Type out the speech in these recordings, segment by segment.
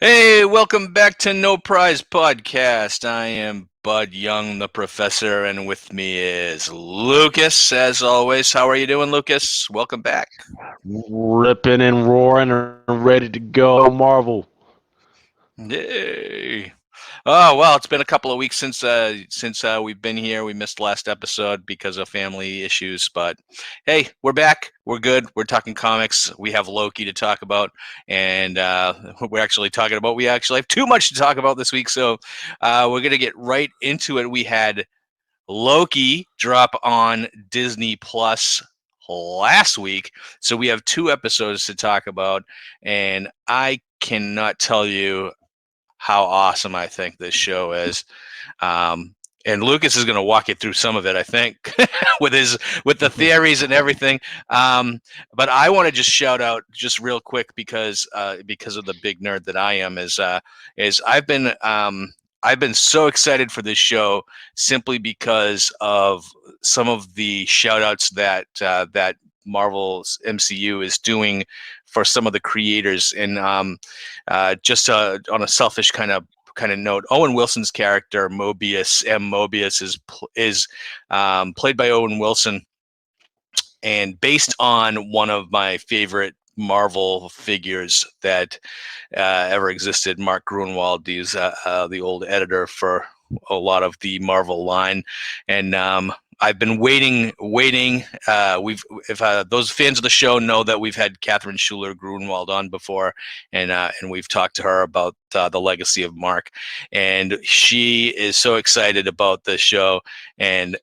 Hey, welcome back to No Prize Podcast. I am Bud Young, the professor, and with me is Lucas, as always. How are you doing, Lucas? Welcome back. Ripping and roaring and ready to go, Marvel. Yay. Oh, well, it's been a couple of weeks since we've been here. We missed last episode because of family issues, but hey, we're back. We're good. We're talking comics. We have Loki to talk about, and we actually have too much to talk about this week, so we're gonna get right into it. We had Loki drop on Disney Plus last week, so we have two episodes to talk about, and I cannot tell you how awesome I think this show is. And Lucas is going to walk you through some of it, I think, with the theories and everything. But I want to just shout out just real quick because of the big nerd that I am is I've been so excited for this show simply because of some of the shout outs that Marvel's MCU is doing for some of the creators. And just on a selfish kind of note, Owen Wilson's character Mobius is played by Owen Wilson, and based on one of my favorite Marvel figures that ever existed, Mark Gruenwald. He's the old editor for a lot of the Marvel line, and I've been waiting. If those fans of the show know that we've had Catherine Schuler Gruenwald on before, and we've talked to her about the legacy of Mark, and she is so excited about the show, and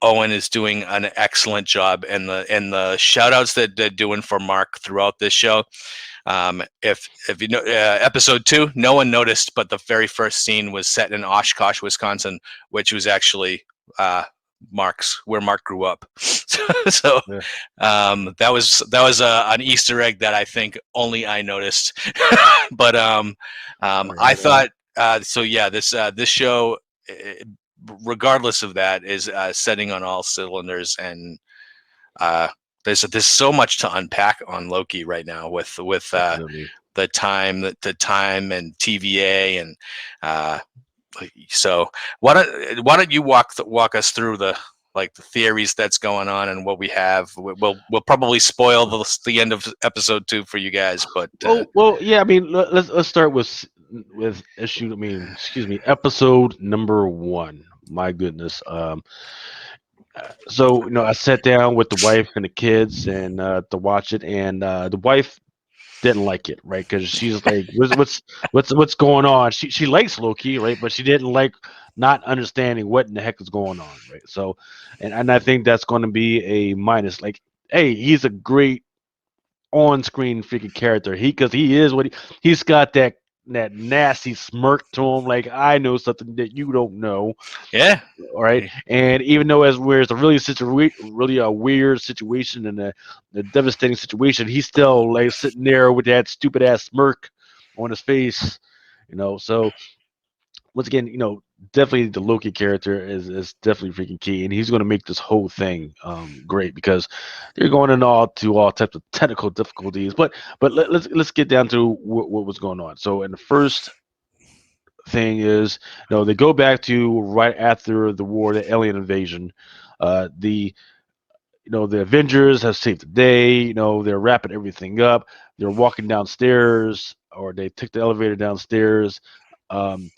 Owen is doing an excellent job, and the shout outs that they're doing for Mark throughout this show. If you know episode 2, no one noticed, but the very first scene was set in Oshkosh, Wisconsin, which was actually Mark's where Mark grew up. So Yeah. that was an Easter egg that I think only I noticed. But I thought so. Yeah, this show, regardless of that, is setting on all cylinders, and uh, there's so much to unpack on Loki right now with Definitely. the time and TVA, and uh, so why don't you walk us through the theories that's going on and what we have. We'll probably spoil the end of episode 2 for you guys, but Yeah. I mean, let's start with issue. I mean, excuse me, episode number 1. My goodness. So I sat down with the wife and the kids and to watch it, and the wife didn't like it, right? Because she's like, what's going on? She likes Loki, right? But she didn't like not understanding what in the heck is going on, right? So, and I think that's going to be a minus. Like, hey, he's a great on-screen freaking character. Because he is what he's got that nasty smirk to him. Like, I know something that you don't know. yeah. All right, and even though as where it's a really a weird situation and a devastating situation, he's still like sitting there with that stupid ass smirk on his face. So once again, definitely the Loki character is definitely freaking key, and he's going to make this whole thing great because they're going into all types of technical difficulties. But let's get down to what was going on. So in the first thing is, they go back to right after the war, the alien invasion. The the Avengers have saved the day. They're wrapping everything up. They're walking downstairs, or they took the elevator downstairs. Um,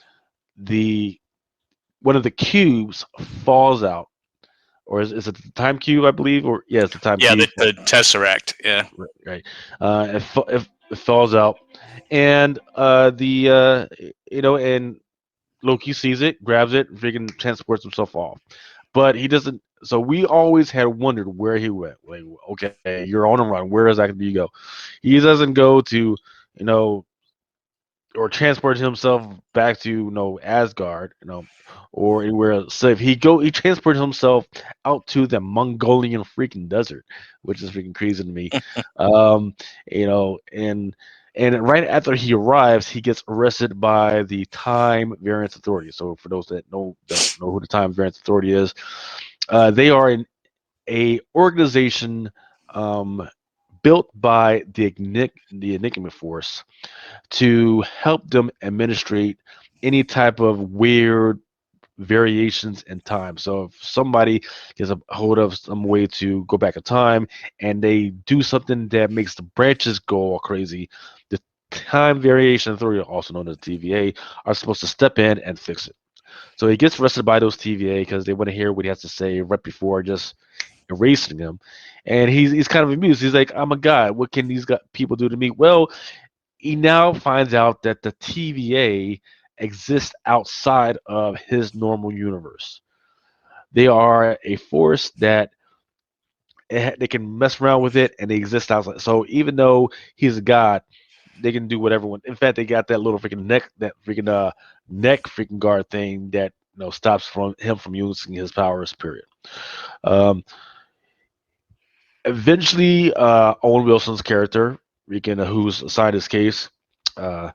the One of the cubes falls out, or is it the time cube? I believe, or yeah, it's the time Yeah, cube. the Tesseract. Yeah. Right. It falls out, and and Loki sees it, grabs it, freaking transports himself off. But he doesn't. So we always had wondered where he went. Like, okay, you're on a run. Where exactly do you go? He doesn't go to, you know, or transport himself back to Asgard, or anywhere else. So if he transports himself out to the Mongolian freaking desert, which is freaking crazy to me. Um, and right after he arrives, he gets arrested by the Time Variance Authority. So for those that don't know who the Time Variance Authority is, they are a organization um, built by the Enigma Force to help them administrate any type of weird variations in time. So if somebody gets a hold of some way to go back in time and they do something that makes the branches go all crazy, the Time Variation Authority, also known as TVA, are supposed to step in and fix it. So he gets arrested by those TVA because they want to hear what he has to say right before just erasing him. And he's kind of amused. He's like, I'm a god. What can these people do to me? Well, he now finds out that the TVA exists outside of his normal universe. They are a force that they can mess around with it, and they exist outside. So even though he's a god, they can do whatever. In fact, they got that little freaking neck freaking guard thing that stops him from using his powers. Period. Um, Eventually, Owen Wilson's character, who's assigned his case, uh,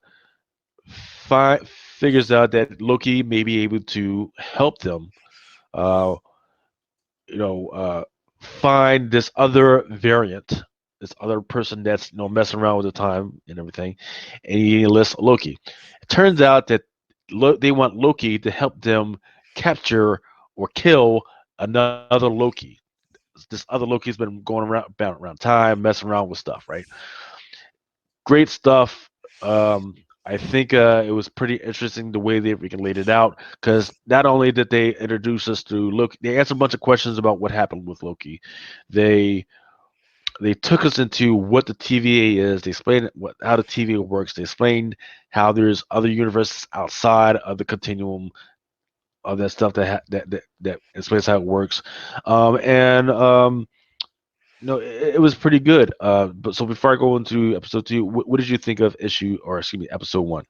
figures out that Loki may be able to help them, uh, you know, uh, find this other variant, this other person that's messing around with the time and everything, and he enlists Loki. It turns out that they want Loki to help them capture or kill another Loki. This other Loki's been going around time, messing around with stuff, right? Great stuff. I think it was pretty interesting the way they freaking laid it out because not only did they introduce us to Loki, they answered a bunch of questions about what happened with Loki. They they took us into what the TVA is. They explained how the TVA works. They explained how there's other universes outside of the continuum of that stuff that explains how it works. And No, it was pretty good. But so before I go into episode two, what did you think of episode one?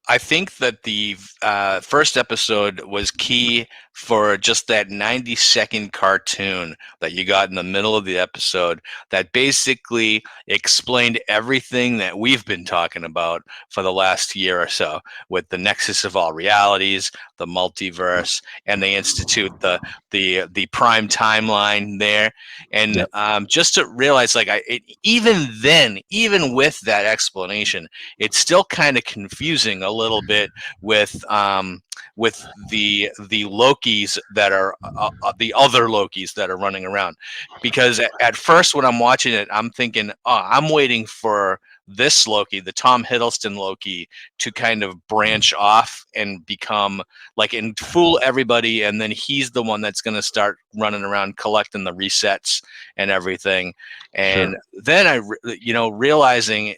I think that the first episode was key for just that 90-second cartoon that you got in the middle of the episode that basically explained everything that we've been talking about for the last year or so with the nexus of all realities, the multiverse, and they institute the prime timeline there. And Yep, just to realize, like, even then, even with that explanation, it's still kind of confusing a little bit with the Lokis that are the other Lokis that are running around, because at first when I'm watching it, I'm thinking, oh, I'm waiting for this Loki, the Tom Hiddleston Loki, to kind of branch off and become like and fool everybody, and then he's the one that's going to start running around collecting the resets and everything. And sure. then realizing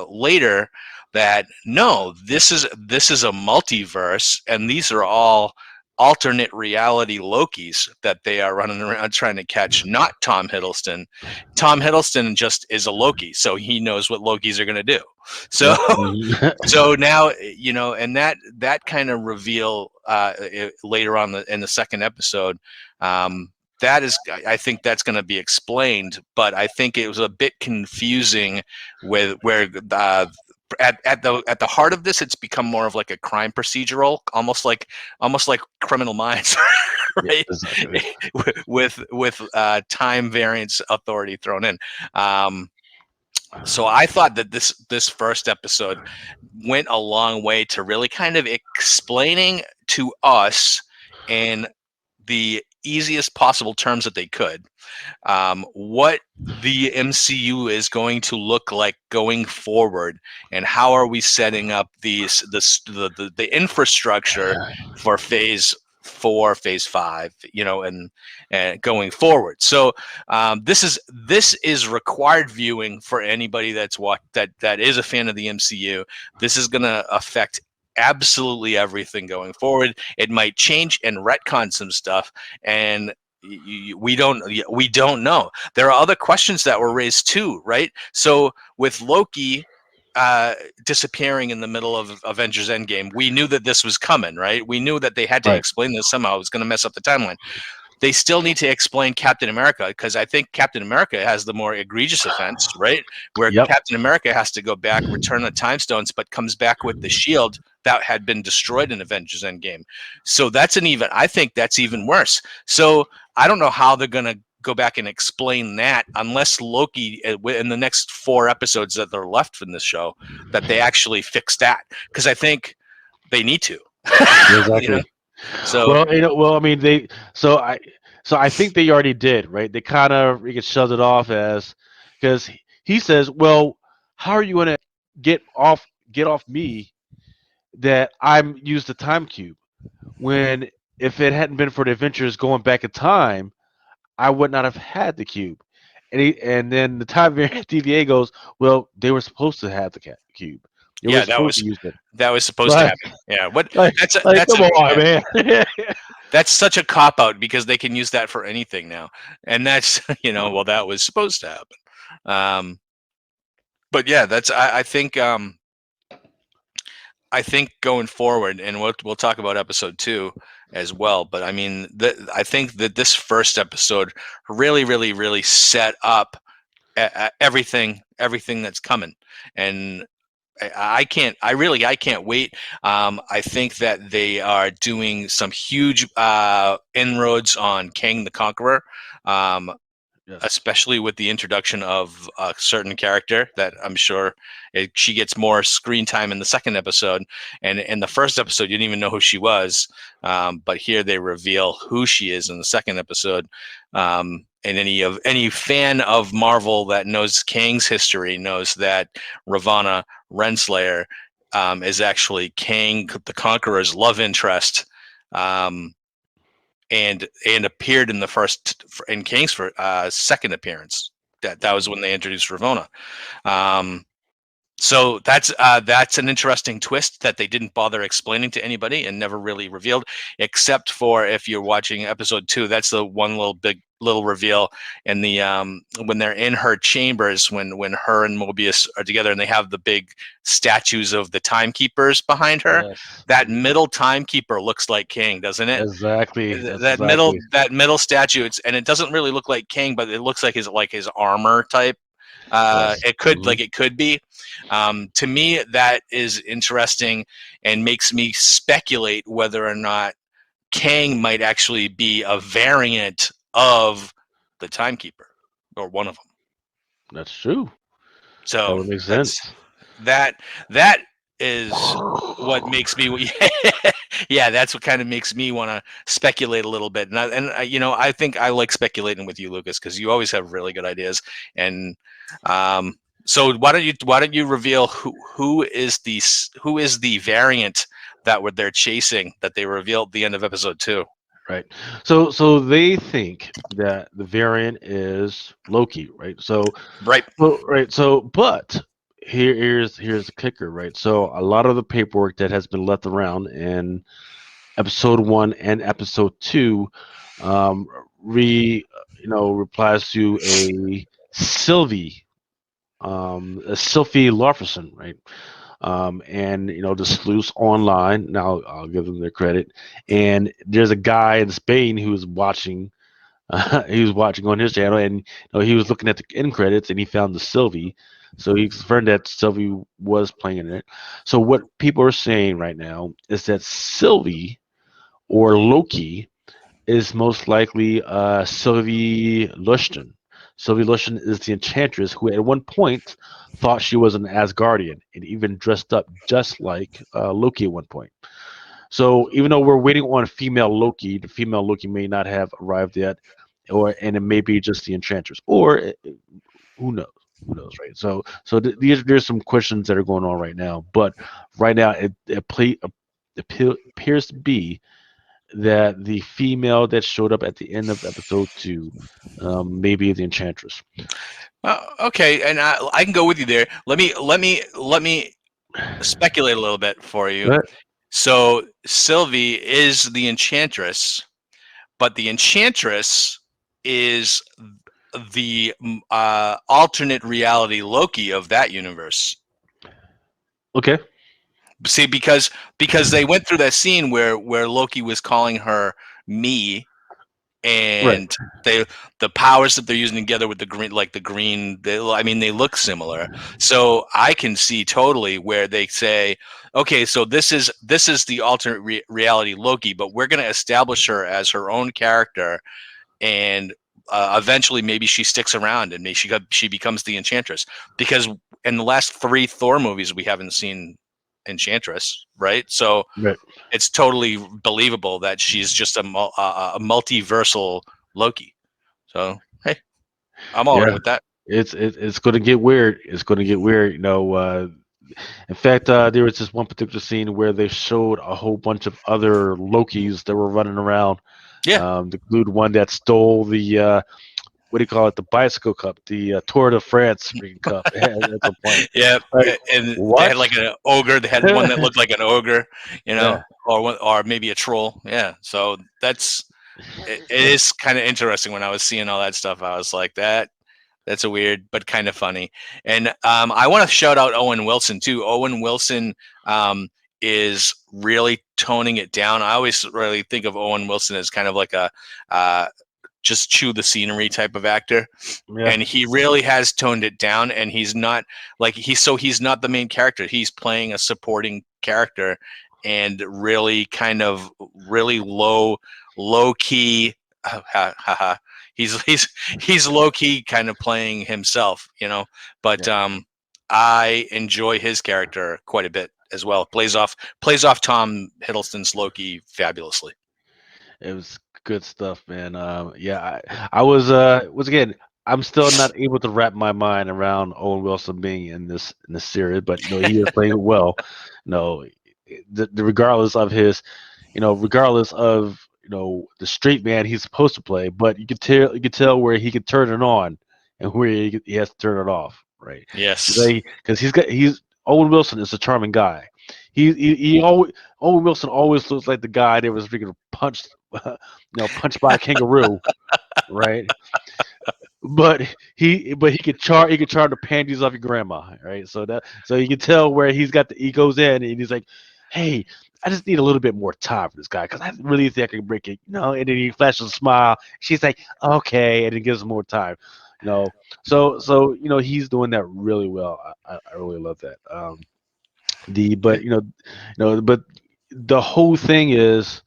later that no, this is a multiverse, and these are all alternate reality Lokis that they are running around trying to catch, not Tom Hiddleston. Tom Hiddleston just is a Loki, so he knows what Lokis are going to do. So Yep. so now and that kind of reveal later on in the second episode. That is, I think that's going to be explained, but I think it was a bit confusing with where at the heart of this, it's become more of like a crime procedural, almost like Criminal Minds, Yeah, right? exactly. with time variance authority thrown in. So I thought that this first episode went a long way to really kind of explaining to us in the easiest possible terms that they could what the MCU is going to look like going forward, and how are we setting up the infrastructure for Phase 4, Phase 5, and going forward. So this is required viewing for anybody that is a fan of the MCU. This is going to affect absolutely everything going forward. It might change and retcon some stuff, and we don't know. There are other questions that were raised too, right? So with Loki disappearing in the middle of Avengers Endgame, we knew that this was coming, right? We knew that they had to Right. explain this somehow. It was going to mess up the timeline. They still need to explain Captain America, because I think Captain America has the more egregious offense, right? Where Yep. Captain America has to go back, return the time stones, but comes back with the shield that had been destroyed in Avengers Endgame. So I think that's even worse. So I don't know how they're going to go back and explain that unless Loki in the next 4 episodes that are left from this show that they actually fix that, because I think they need to. You know, Exactly. so Well, I mean, so I think they already did, right? They kind of shoved it off as because he says, "Well, how are you going to get off me that I'm used the time cube when if it hadn't been for the adventures going back in time, I would not have had the cube." And then the time variant TVA goes, "Well, they were supposed to have the cube. They were yeah, supposed to use it." that was supposed to Like, happen. Yeah, what like, that's come a on, yeah, man. that's such a cop out because they can use that for anything now, and that's well, that was supposed to happen. But yeah, that's I think going forward, and we'll talk about episode 2 as well. But I mean, I think that this first episode really, really, really set up everything that's coming, and I can't wait. I think that they are doing some huge inroads on Kang the Conqueror. Um, Yes. Especially with the introduction of a certain character that I'm sure she gets more screen time in the second episode. And in the first episode, you didn't even know who she was, but here they reveal who she is in the second episode. And any fan of Marvel that knows Kang's history knows that Ravonna Renslayer is actually Kang the Conqueror's love interest. And appeared in the first in Kang's for second appearance. That was when they introduced Ravonna. Um, so that's an interesting twist that they didn't bother explaining to anybody and never really revealed, except for if you're watching episode 2. That's the one little reveal in the when they're in her chambers when her and Mobius are together and they have the big statues of the timekeepers behind her. Yes. That middle timekeeper looks like King, doesn't it? Exactly. That's That middle exactly. that middle statue, and it doesn't really look like King, but it looks like his armor type. Yes. It could be. To me, that is interesting and makes me speculate whether or not Kang might actually be a variant of the Timekeeper or one of them. That's true. That So would make sense. that that is what makes me yeah, that's what kind of makes me want to speculate a little bit. I think I like speculating with you, Lucas, because you always have really good ideas. And so why don't you reveal who is the variant that they're chasing that they revealed at the end of episode 2? Right. So they think that the variant is Loki, right? Right. But here's the kicker, right? So a lot of the paperwork that has been left around in episode 1 and episode 2 um replies to a Sylvie Larferson, right? And the sleuths online. Now I'll give them their credit. And there's a guy in Spain who was watching. He was watching on his channel, and he was looking at the end credits, and he found the Sylvie. So he confirmed that Sylvie was playing in it. So what people are saying right now is that Sylvie or Loki is most likely Sylvie Lushton. Sylvie Lushton is the enchantress who at one point thought she was an Asgardian and even dressed up just like Loki at one point. So even though we're waiting on a female Loki, the female Loki may not have arrived yet, and it may be just the enchantress, or who knows? Who knows, right? There's some questions that are going on right now, but right now it appears to be that the female that showed up at the end of episode 2 may be the enchantress. Okay, and I can go with you there. Let me speculate a little bit for you. Right. So Sylvie is the enchantress, but the enchantress is the alternate reality Loki of that universe. Okay. See, because they went through that scene where Loki was calling her me, Right. and the powers that they're using together with the green, like the green, I mean, they look similar. So I can see totally where they say, okay, so this is the alternate reality Loki, but we're going to establish her as her own character, and eventually maybe she sticks around and maybe she becomes the Enchantress, because in the last 3 Thor movies we haven't seen Enchantress, right? So Right. it's totally believable that she's just a multiversal Loki. So hey, I'm all Yeah. in with that. It's going to get weird. It's going to get weird. In fact, there was this one particular scene where they showed a whole bunch of other Lokis that were running around. Yeah. The include one that stole the what do you call it? The bicycle cup, the Tour de France freaking cup at some point. Yeah, Like and they had what? like an ogre. They had one that looked like an ogre, Yeah. or maybe a troll. Yeah, so it is kind of interesting. When I was seeing all that stuff, I was like, that's a weird but kind of funny. And I want to shout out Owen Wilson too. Owen Wilson is really toning it down. I always really think of Owen Wilson as kind of like a just chew the scenery type of actor, Yeah. and he really has toned it down, and he's not like he's not the main character. He's playing a supporting character, and really kind of really low key, he's low key kind of playing himself, but Yeah. I enjoy his character quite a bit as well. Plays off Tom Hiddleston's Loki fabulously. It was good stuff, man. Yeah, I was once again, I'm still not able to wrap my mind around Owen Wilson being in this series, but he is playing it well. You know, regardless of his, regardless of the straight man he's supposed to play, but you could tell where he could turn it on and where he has to turn it off, right? Yes. Because he's Owen Wilson is a charming guy. He always Owen Wilson always looks like the guy that was freaking punched, punched by a kangaroo, right? But he could charm the panties off your grandma, right? So you can tell where he goes in and he's like, hey, I just need a little bit more time for this guy because I really think I can break it, And then he flashes a smile. She's like, okay, and he gives him more time, you know. So he's doing that really well. I really love that. The Yeah. but but the whole thing is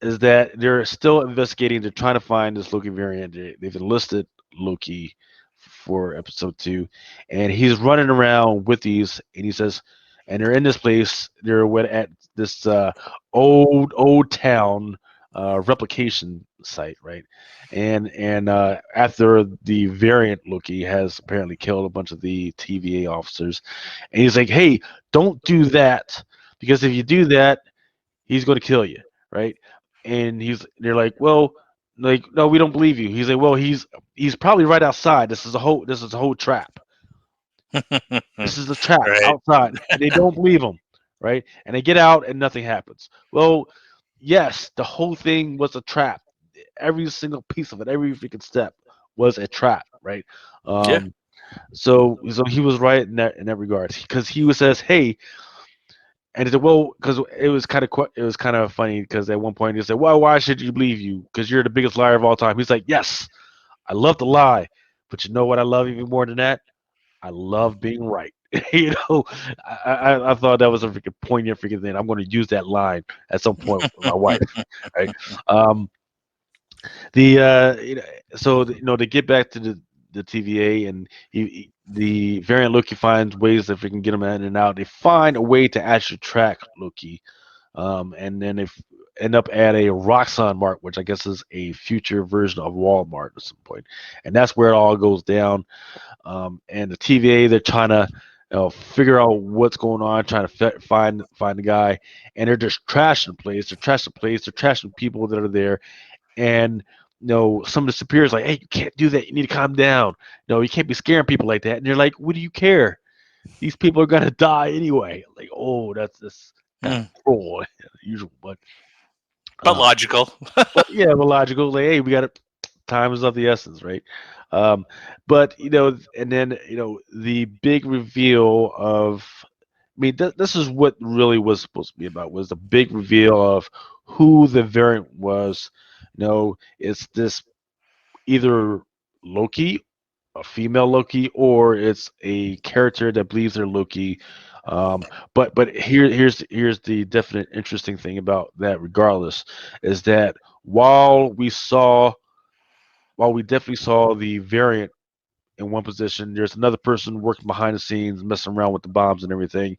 that they're still investigating. They're trying to find this Loki variant. They've enlisted Loki for episode 2, and he's running around with these. And he says, and they're in this place. At this old town replication site, right? And after the variant Loki has apparently killed a bunch of the TVA officers, and he's like, "Hey, don't do that because if you do that, he's going to kill you, right?" And they're like, well, like, no, we don't believe you. He's like, well, he's probably right outside. This is a whole trap. This is a trap Right. outside, and they don't believe him, right? And they get out, and nothing happens. Well, yes, the whole thing was a trap. Every single piece of it, every freaking step was a trap, right? Yeah. Um, so he was right in that regard because says, hey. And he said, "Well, because it was kind of funny because at one point he said, well, why should you believe you? Because you're the biggest liar of all time." He's like, "Yes, I love to lie, but you know what I love even more than that? I love being right." you know, I thought that was a freaking poignant freaking thing. I'm going to use that line at some point with my wife, right? Um, the so to get back to the TVA, and the variant Loki finds ways that we can get him in and out. They find a way to actually track Loki, and then end up at a Roxxon Mart, which I guess is a future version of Walmart at some point, and that's where it all goes down. And the TVA, they're trying to figure out what's going on, trying to find the guy, and they're just trashing the place. They're trashing the place. They're trashing people that are there, and some of the superiors like, hey, you can't do that. You need to calm down. No, you can't be scaring people like that. And they're like, what do you care? These people are gonna die anyway. Like, oh, that's kind of Mm. cruel, usual, But um, logical. but yeah, but logical. Like, hey, we got to time is of the essence, right? Um, but and then the big reveal of, I mean, this is what really was supposed to be about, was the big reveal of who the variant was. It's this either Loki, a female Loki, or it's a character that believes they're Loki. But here's the definite interesting thing about that. Regardless, is that while we saw while we definitely saw the variant in one position, there's another person working behind the scenes, messing around with the bombs and everything.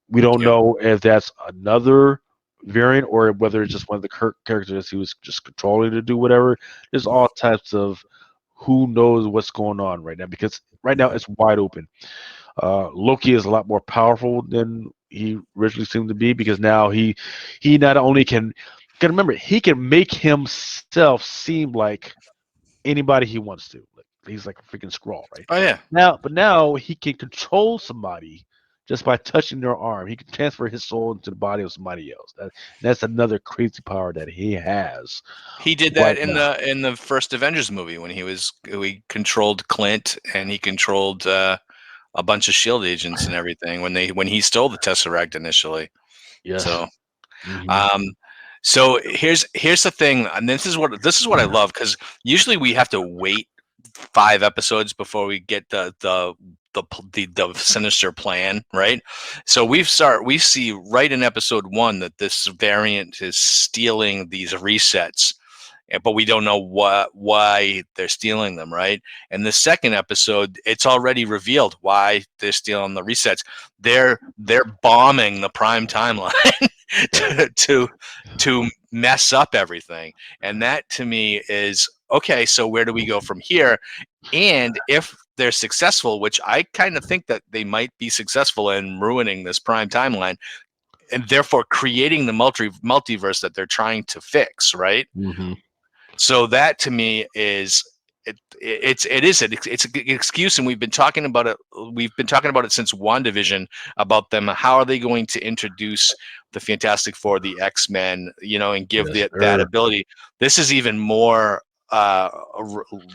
We don't Yep. know if that's another variant or whether it's just one of the characters he was just controlling to do whatever. There's all types of who knows what's going on right now because right now it's wide open. Loki is a lot more powerful than he originally seemed to be because now he not only can remember he can make himself seem like anybody he wants to. Like, he's like a freaking scroll, right? Oh yeah. But now he can control somebody just by touching their arm. He can transfer his soul into the body of somebody else. That's another crazy power that he has He did that right in now. the first Avengers movie when he controlled Clint and he controlled a bunch of Shield agents and everything when he stole the Tesseract initially. Yes. So Hmm. um, so here's the thing, and this is what I love because usually we have to wait 5 episodes before we get the sinister plan, right? So we see right in episode 1 that this variant is stealing these resets, but we don't know why they're stealing them, right? And the second episode, it's already revealed why they're stealing the resets. They're bombing the prime timeline to mess up everything, and that to me is okay. So where do we go from here? And if they're successful, which I kind of think that they might be successful in ruining this prime timeline, and therefore creating the multiverse that they're trying to fix, right? Hmm. So that to me is it's an excuse, and we've been talking about it. We've been talking about it since WandaVision about them. How are they going to introduce the Fantastic Four, the X-Men, and give Yes, that sir. ability? This is even more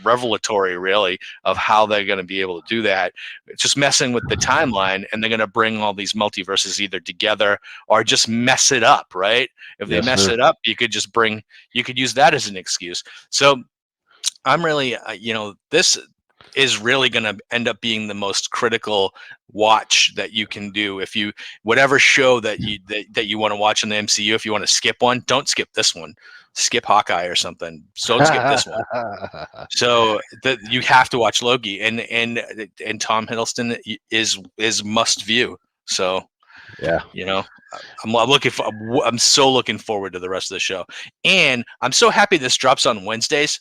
revelatory, really, of how they're going to be able to do that. It's just messing with the timeline, and they're going to bring all these multiverses either together or just mess it up, right? If they Yes, mess sir. it up, you could use that as an excuse. So I'm really, this is really going to end up being the most critical watch that you can do. If you, whatever show that you want to watch in the MCU, if you want to skip one, don't skip this one. Skip Hawkeye or something. Don't skip this one. So that you have to watch Loki, and Tom Hiddleston is must view. So Yeah. you know, I'm so looking forward to the rest of the show, and I'm so happy this drops on Wednesdays.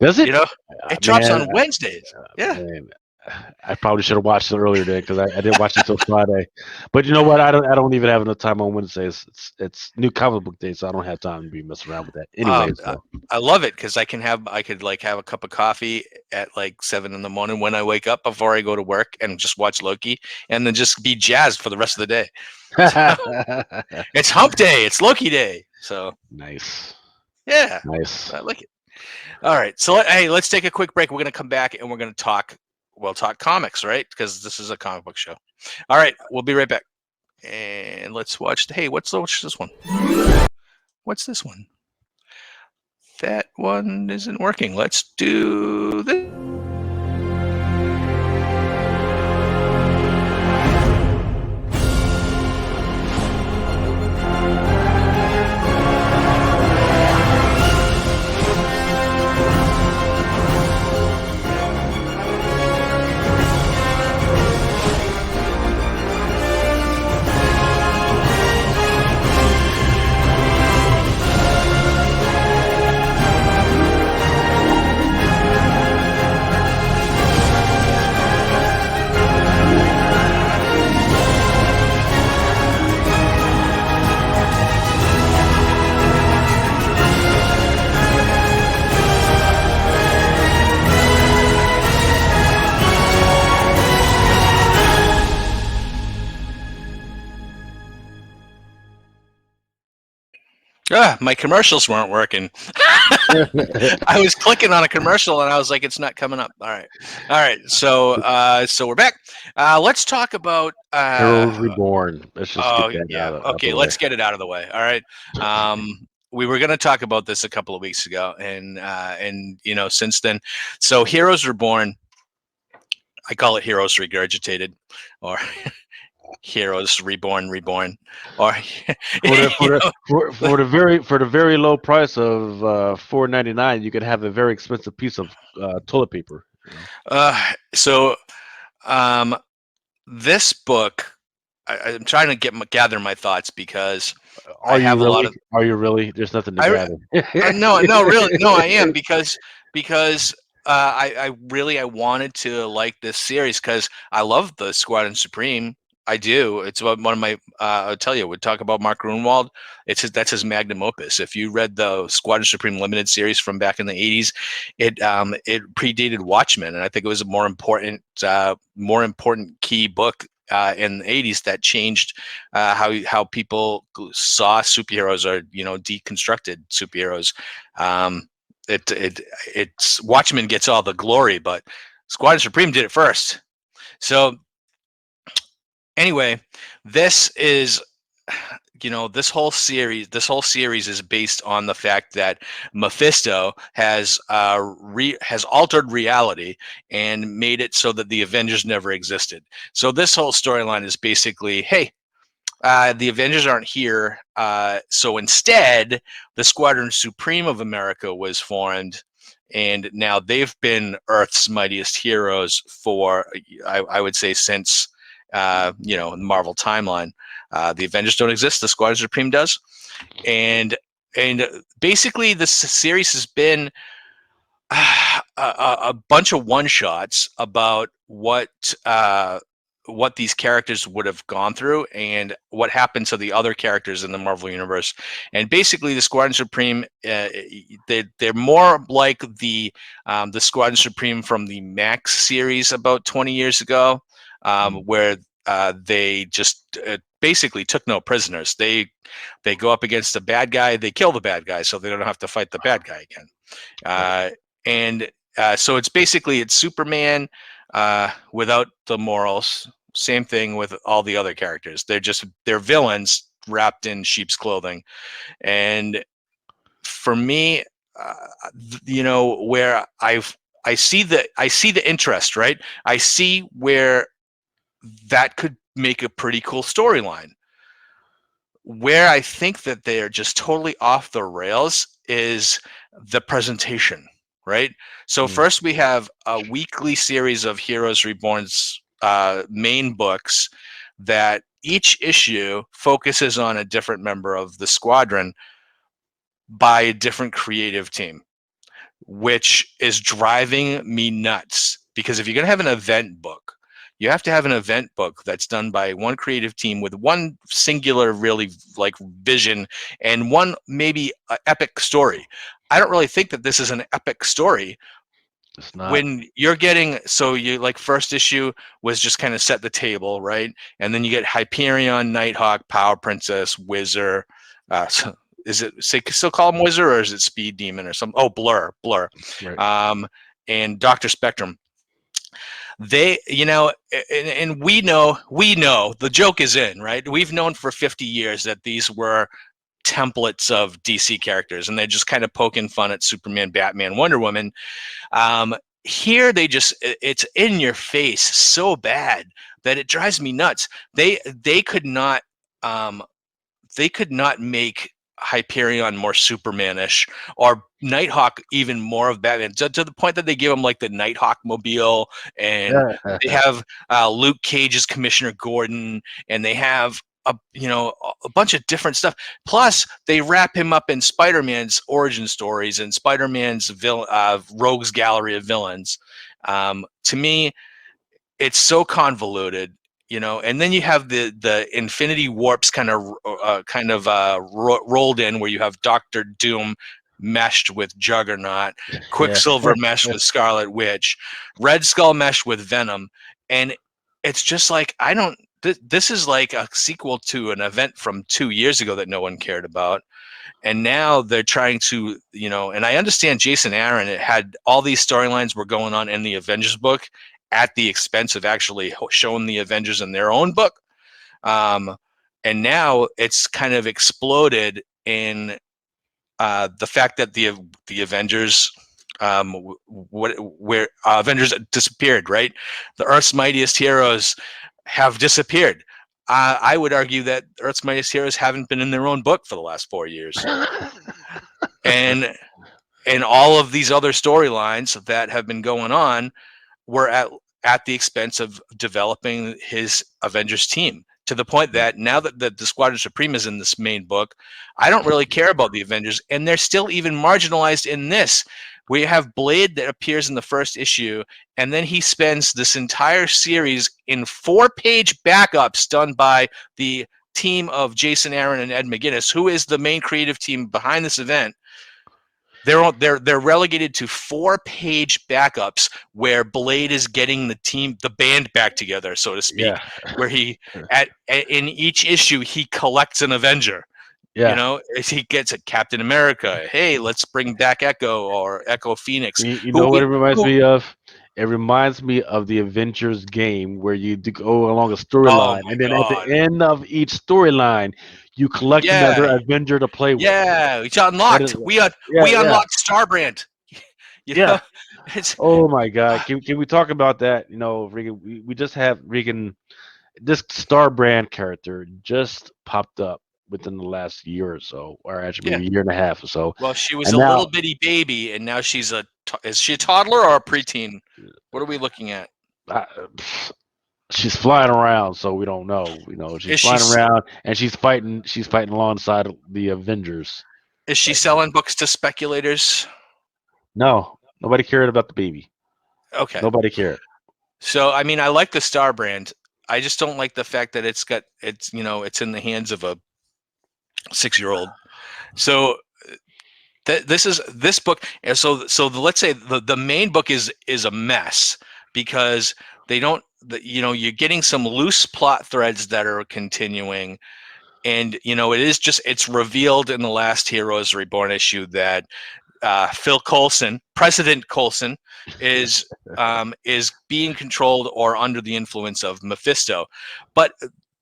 Does You it? know, it drops Man, on Wednesdays. Yeah. man, I probably should have watched it earlier then because I didn't watch it till Friday. But you know what? I don't even have enough time on Wednesdays. It's new comic book day, so I don't have time to be messing around with that. Anyway, I so I love it because I could like have a cup of coffee at like 7 in the morning when I wake up before I go to work and just watch Loki and then just be jazzed for the rest of the day. So it's Hump Day. It's Loki Day. So nice, yeah, nice. I like it. All right. So hey, let's take a quick break. We're gonna come back and we're gonna talk. We'll talk comics, right? Because this is a comic book show. All right, we'll be right back. And let's watch. Hey, what's this one? What's this one? That one isn't working. Let's do this. My commercials weren't working. I was clicking on a commercial and I was like, it's not coming up. All right. So we're back. Let's talk about. Heroes Reborn. Let's just get Oh that yeah. out the Okay. way. Let's get it out of the way. All right. We were going to talk about this a couple of weeks ago, and since then, so Heroes Reborn. I call it Heroes Regurgitated, or Heroes Reborn, or For the you for the know, for the very low price of $4.99, you could have a very expensive piece of toilet paper. so um, this book, I'm trying to gather my thoughts because I Are you have a lot really? of Are you really? There's nothing to I gather. no, no, really, no. I am because I really I wanted to like this series because I love the Squadron Supreme. I do. It's one of my. I'll tell you. We talk about Mark Grunwald. That's his magnum opus. If you read the Squadron Supreme limited series from back in the '80s, it predated Watchmen, and I think it was a more important key book in the '80s that changed how people saw superheroes or deconstructed superheroes. Um, it's Watchmen gets all the glory, but Squadron Supreme did it first. So anyway, this is this whole series is based on the fact that Mephisto has altered reality and made it so that the Avengers never existed. So this whole storyline is basically, hey, the Avengers aren't here. So instead, the Squadron Supreme of America was formed, and now they've been Earth's mightiest heroes for, I would say, since the Marvel timeline. The Avengers don't exist. The Squadron Supreme does, and basically, this series has been a bunch of one shots about what these characters would have gone through and what happened to the other characters in the Marvel universe. And basically, the Squadron Supreme, they're more like the Squadron Supreme from the Max series about 20 years ago, where they just basically took no prisoners. They go up against the bad guy, they kill the bad guy, so they don't have to fight the bad guy again. Right. Uh, and so it's Superman without the morals. Same thing with all the other characters. They're villains wrapped in sheep's clothing. And for me, uh, where I see the interest, right? I see where that could make a pretty cool storyline. Where I think that they are just totally off the rails is the presentation, right? So Mm. first we have a weekly series of Heroes Reborn's main books that each issue focuses on a different member of the squadron by a different creative team, which is driving me nuts. Because if you're going to have an event book, you have to have an event book that's done by one creative team with one singular, really like vision and one maybe epic story. I don't really think that this is an epic story It's not. when you're getting, so you like first issue was just kind of set the table, right? And then you get Hyperion, Nighthawk, Power Princess, Whizzer. So is it still call him Whizzer or is it Speed Demon or something? Oh, Blur, Right. um, and Doctor Spectrum. They, and we know the joke is in, right? We've known for 50 years that these were templates of DC characters, and they're just kind of poking fun at Superman, Batman, Wonder Woman. Um, Here it's in your face so bad that it drives me nuts. They could not um, they could not make Hyperion more Supermanish or Nighthawk even more of Batman to the point that they give him like the Nighthawk mobile, and they have Luke Cage's Commissioner Gordon, and they have a bunch of different stuff. Plus, they wrap him up in Spider-Man's origin stories and Spider-Man's rogues gallery of villains. To me, it's so convoluted, and then you have the Infinity Warps rolled in, where you have Doctor Doom meshed with Juggernaut, Yeah. Quicksilver meshed with Scarlet Witch, Red Skull meshed with Venom, and it's just like I don't. This is like a sequel to an event from 2 years ago that no one cared about, and now they're trying to, and I understand Jason Aaron, it had all these storylines were going on in the Avengers book at the expense of actually showing the Avengers in their own book. um, and now it's kind of exploded in the fact that the Avengers, where Avengers disappeared, right? The Earth's mightiest heroes have disappeared. I would argue that Earth's Mightiest Heroes haven't been in their own book for the last 4 years, and all of these other storylines that have been going on were at the expense of developing his Avengers team, to the point that now that the Squadron Supreme is in this main book, I don't really care about the Avengers, and they're still even marginalized in this. We have Blade that appears in the first issue, and then he spends this entire series in 4-page backups done by the team of Jason Aaron and Ed McGuinness, who is the main creative team behind this event. They're relegated to 4-page backups where Blade is getting the band back together, so to speak. Yeah. Where he in each issue he collects an Avenger. Yeah. You know, he gets a Captain America. Hey, let's bring back Echo or Echo Phoenix. You know what it reminds me of? It reminds me of the Avengers game where you go along a Oh storyline, my and then at the God! end of each storyline, you collect another Yeah, Avenger to play with. yeah. It's That is, unlocked. yeah, We yeah, unlocked Starbrand. You yeah. know, it's Oh my God! Can we talk about that? You know, Regan, we just have Regan. This Star Brand character just popped up within the last year or so, or actually yeah. maybe a year and a half or so, Well, she was and a now little bitty baby, and now she's is she a toddler or a preteen? What are we looking at? uh, she's flying around, so we don't know. You know, she's Is she flying around and she's fighting. She's fighting alongside the Avengers right now. selling books to speculators? No, nobody cared about the baby. Okay. Nobody cared. So I mean, I like the Star Brand. I just don't like the fact that it's in the hands of a 6-year-old. So this book, and let's say the main book is a mess because they don't you're getting some loose plot threads that are continuing. And it's revealed in the last Heroes Reborn issue that Phil Coulson, President Coulson, is being controlled or under the influence of Mephisto. But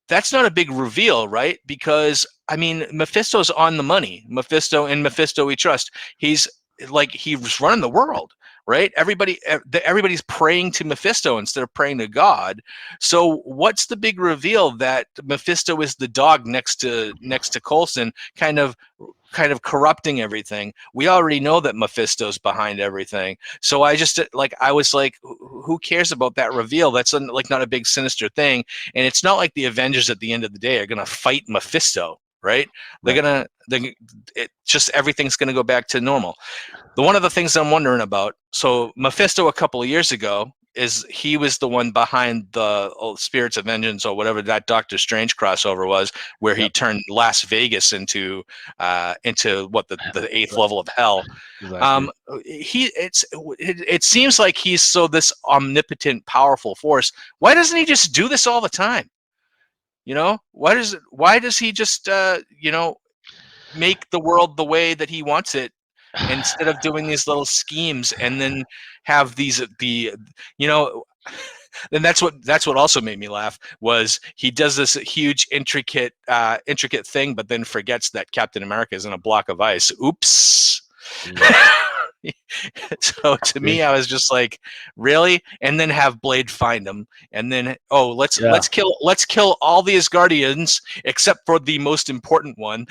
that's not a big reveal, right? Because I mean, Mephisto's on the money. Mephisto we trust. He's running the world, right? Everybody's praying to Mephisto instead of praying to God. So what's the big reveal that Mephisto is the dog next to Coulson, kind of corrupting everything? We already know that Mephisto's behind everything. So I was like, who cares about that reveal? That's not a big sinister thing. And it's not like the Avengers at the end of the day are going to fight Mephisto, right? Right. Everything's going to go back to normal. One of the things I'm wondering about, so Mephisto a couple of years ago, he was the one behind the Spirits of Vengeance or whatever that Doctor Strange crossover was, where he Yep. turned Las Vegas into what the eighth Right. level of hell. Exactly. It seems like he's this omnipotent, powerful force. Why doesn't he just do this all the time? Why does he just make the world the way that he wants it, instead of doing these little schemes and then have you know and that's what also made me laugh was he does this huge intricate thing, but then forgets that Captain America is in a block of ice. Oops. So to me, I was just like, really? And then have Blade find him, and then Yeah. let's kill all the Asgardians except for the most important one.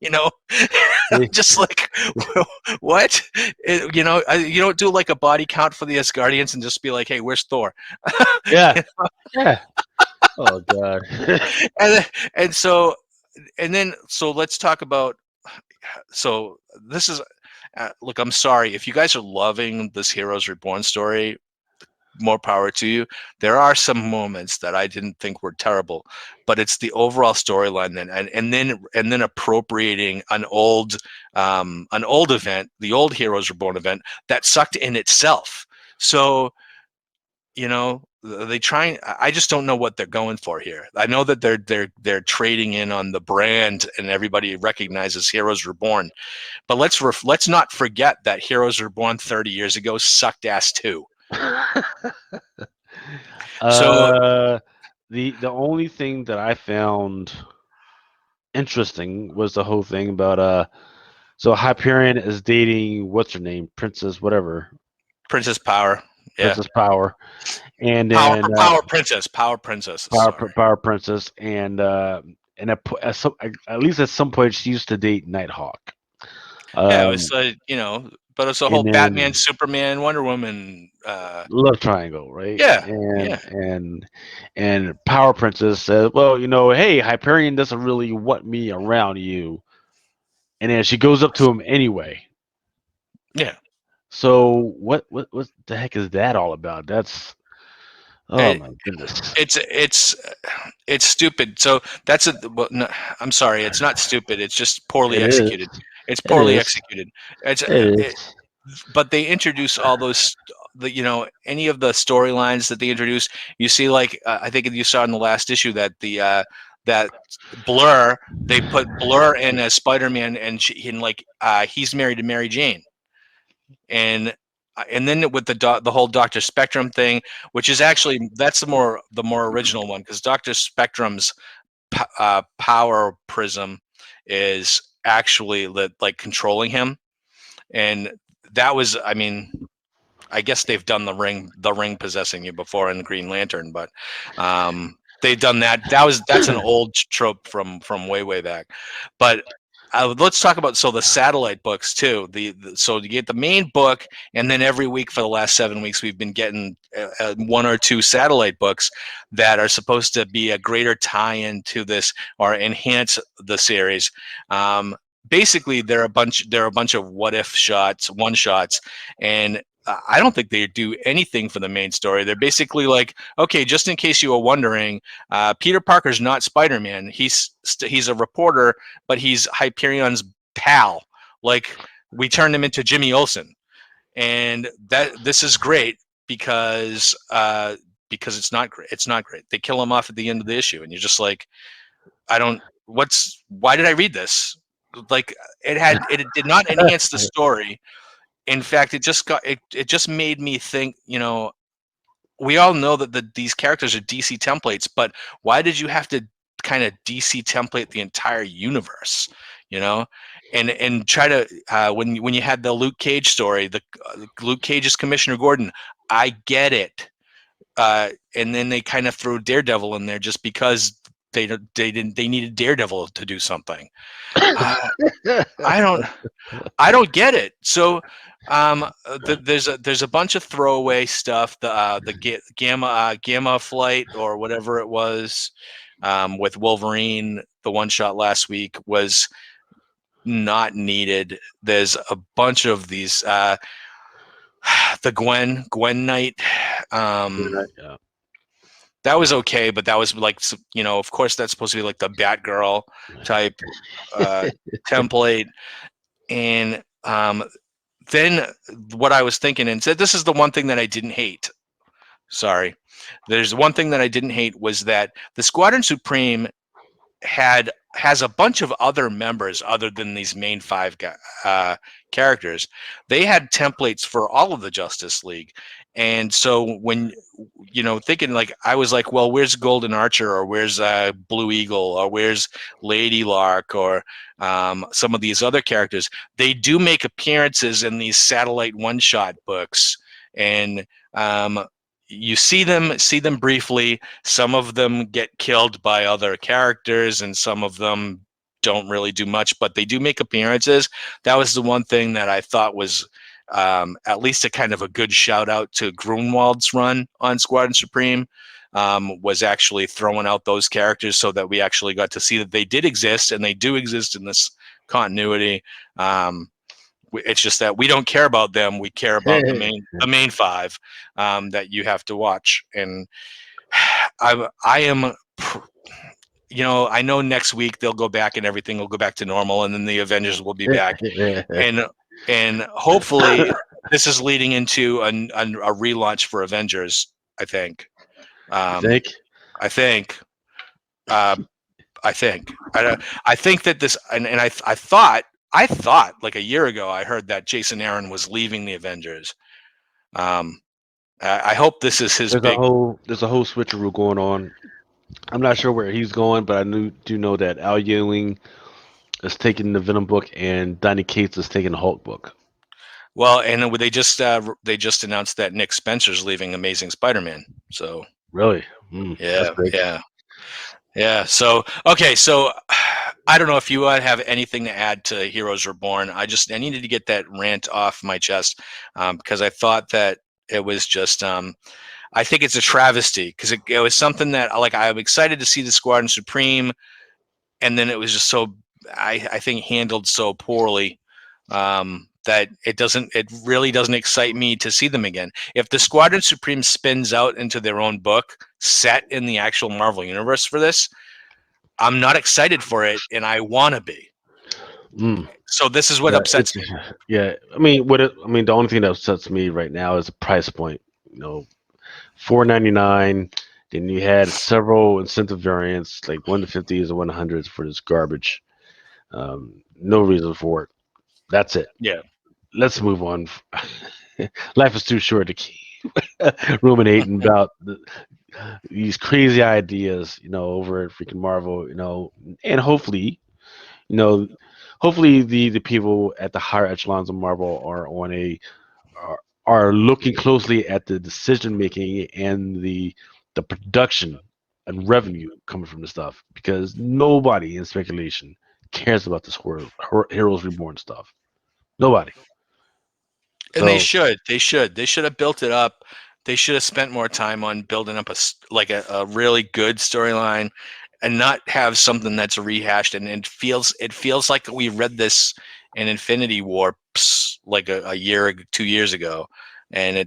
you know just like, what? You don't do like a body count for the Asgardians and just be like, hey, where's Thor? Yeah. Yeah. Oh God. and and so let's talk about, so this is look, I'm sorry if you guys are loving this Heroes Reborn story. More power to you. There are some moments that I didn't think were terrible, but it's the overall storyline and then appropriating an old event, the old Heroes Reborn event that sucked in itself. So they try. I just don't know what they're going for here. I know that they're trading in on the brand and everybody recognizes Heroes Reborn, but let's not forget that Heroes Reborn 30 years ago sucked ass too. So The only thing that I found interesting was the whole thing about so Hyperion is dating what's her name, Princess whatever. Princess Power. Yeah. Princess Power, and Power then Power Princess. Power Princess. Sorry. Power Princess, and at least at some point she used to date Nighthawk. Yeah, it was Um, but it's a whole and Batman, then Superman, Wonder Woman. love triangle, right? Yeah, And yeah. Power Princess says, "Well, hey, Hyperion doesn't really want me around you," and then she goes up to him anyway. Yeah. So what the heck is that all about? That's oh It, my goodness, it's it's stupid. So that's a well, no, I'm sorry, it's not stupid. It's just poorly it is, executed. It's it poorly is, executed. It's it is. but they introduce all those any of the storylines that they introduce. You see, like I think you saw in the last issue that that Blur they put Blur in as Spider-Man, and like he's married to Mary Jane, and then with the whole Doctor Spectrum thing, which is actually that's the more original one, because Doctor Spectrum's power prism is actually like controlling him, and that was, I mean, I guess they've done the ring possessing you before in Green Lantern, but they've done that. That's an old trope from way back. But let's talk about the satellite books too. So you get the main book, and then every week for the last 7 weeks, we've been getting one or two satellite books that are supposed to be a greater tie-in to this or enhance the series. Basically, they're a bunch of what if shots, one shots, and I don't think they do anything for the main story. They're basically like, okay, just in case you were wondering, Peter Parker's not Spider-Man. He's a reporter, but he's Hyperion's pal. Like, we turned him into Jimmy Olsen, and that this is great because it's not great. It's not great. They kill him off at the end of the issue, and you're just like, I don't. Why did I read this? Like, it did not enhance the story. In fact, it just made me think, we all know that these characters are DC templates, but why did you have to kind of DC template the entire universe, you know? And try to when you had the Luke Cage story, the Luke Cage is Commissioner Gordon. I get it. And then they kind of threw Daredevil in there just because they needed Daredevil to do something. Uh, I don't I don't get it. So there's a bunch of throwaway stuff. The gamma flight or whatever it was, with Wolverine, the one shot last week was not needed. There's a bunch of these the Gwen Knight. Yeah. That was okay, but that was like, of course that's supposed to be like the Batgirl type uh, template, and then what I was thinking, and said this is the one thing that I didn't hate. Sorry, there's one thing that I didn't hate was that the Squadron Supreme has a bunch of other members other than these main five characters. They had templates for all of the Justice League, and so when thinking, like, I was like, well, where's Golden Archer, or where's Blue Eagle, or where's Lady Lark, or some of these other characters? They do make appearances in these satellite one-shot books, and you see them briefly. Some of them get killed by other characters, and some of them don't really do much, but they do make appearances. That was the one thing that I thought was at least a kind of a good shout out to Grunwald's run on Squadron Supreme, was actually throwing out those characters so that we actually got to see that they did exist, and they do exist in this continuity. It's just that we don't care about them. We care about the main five that you have to watch. And I am, I know next week they'll go back and everything will go back to normal, and then the Avengers will be back, and hopefully this is leading into a relaunch for Avengers. I think. You Um, think? I think. Uh, I think. I think that this, and I thought like a year ago I heard that Jason Aaron was leaving the Avengers. Um, I hope this is his big. There's a whole switcheroo going on. I'm not sure where he's going, but do know that Al Ewing is taking the Venom book and Donny Cates is taking the Hulk book. Well, and they just announced that Nick Spencer's leaving Amazing Spider-Man. So Really? That's yeah, big. yeah, yeah. So okay, so I don't know if you have anything to add to Heroes Reborn. I needed to get that rant off my chest because I thought that it was just. I think it's a travesty because it was something that like I'm excited to see the Squadron Supreme, and then it was just so I think handled so poorly that it really doesn't excite me to see them again. If the Squadron Supreme spins out into their own book set in the actual Marvel universe for this, I'm not excited for it, and I want to be. Mm. So this is what Yeah, upsets me. yeah. I mean, the only thing that upsets me right now is the price point. You know, $4.99. Then you had several incentive variants, like 1 to 50s and 100s for this garbage. No reason for it. That's it. Yeah. Let's move on. Life is too short to keep ruminating about these crazy ideas, over at freaking Marvel, and hopefully, you know, hopefully the people at the higher echelons of Marvel are, are looking closely at the decision making and the production and revenue coming from the stuff, because nobody in speculation cares about this Heroes Reborn stuff. Nobody. And they So should. They should have built it up. They should have spent more time on building up a really good storyline, and not have something that's rehashed. And it feels like we read this in Infinity War like a year, 2 years ago, and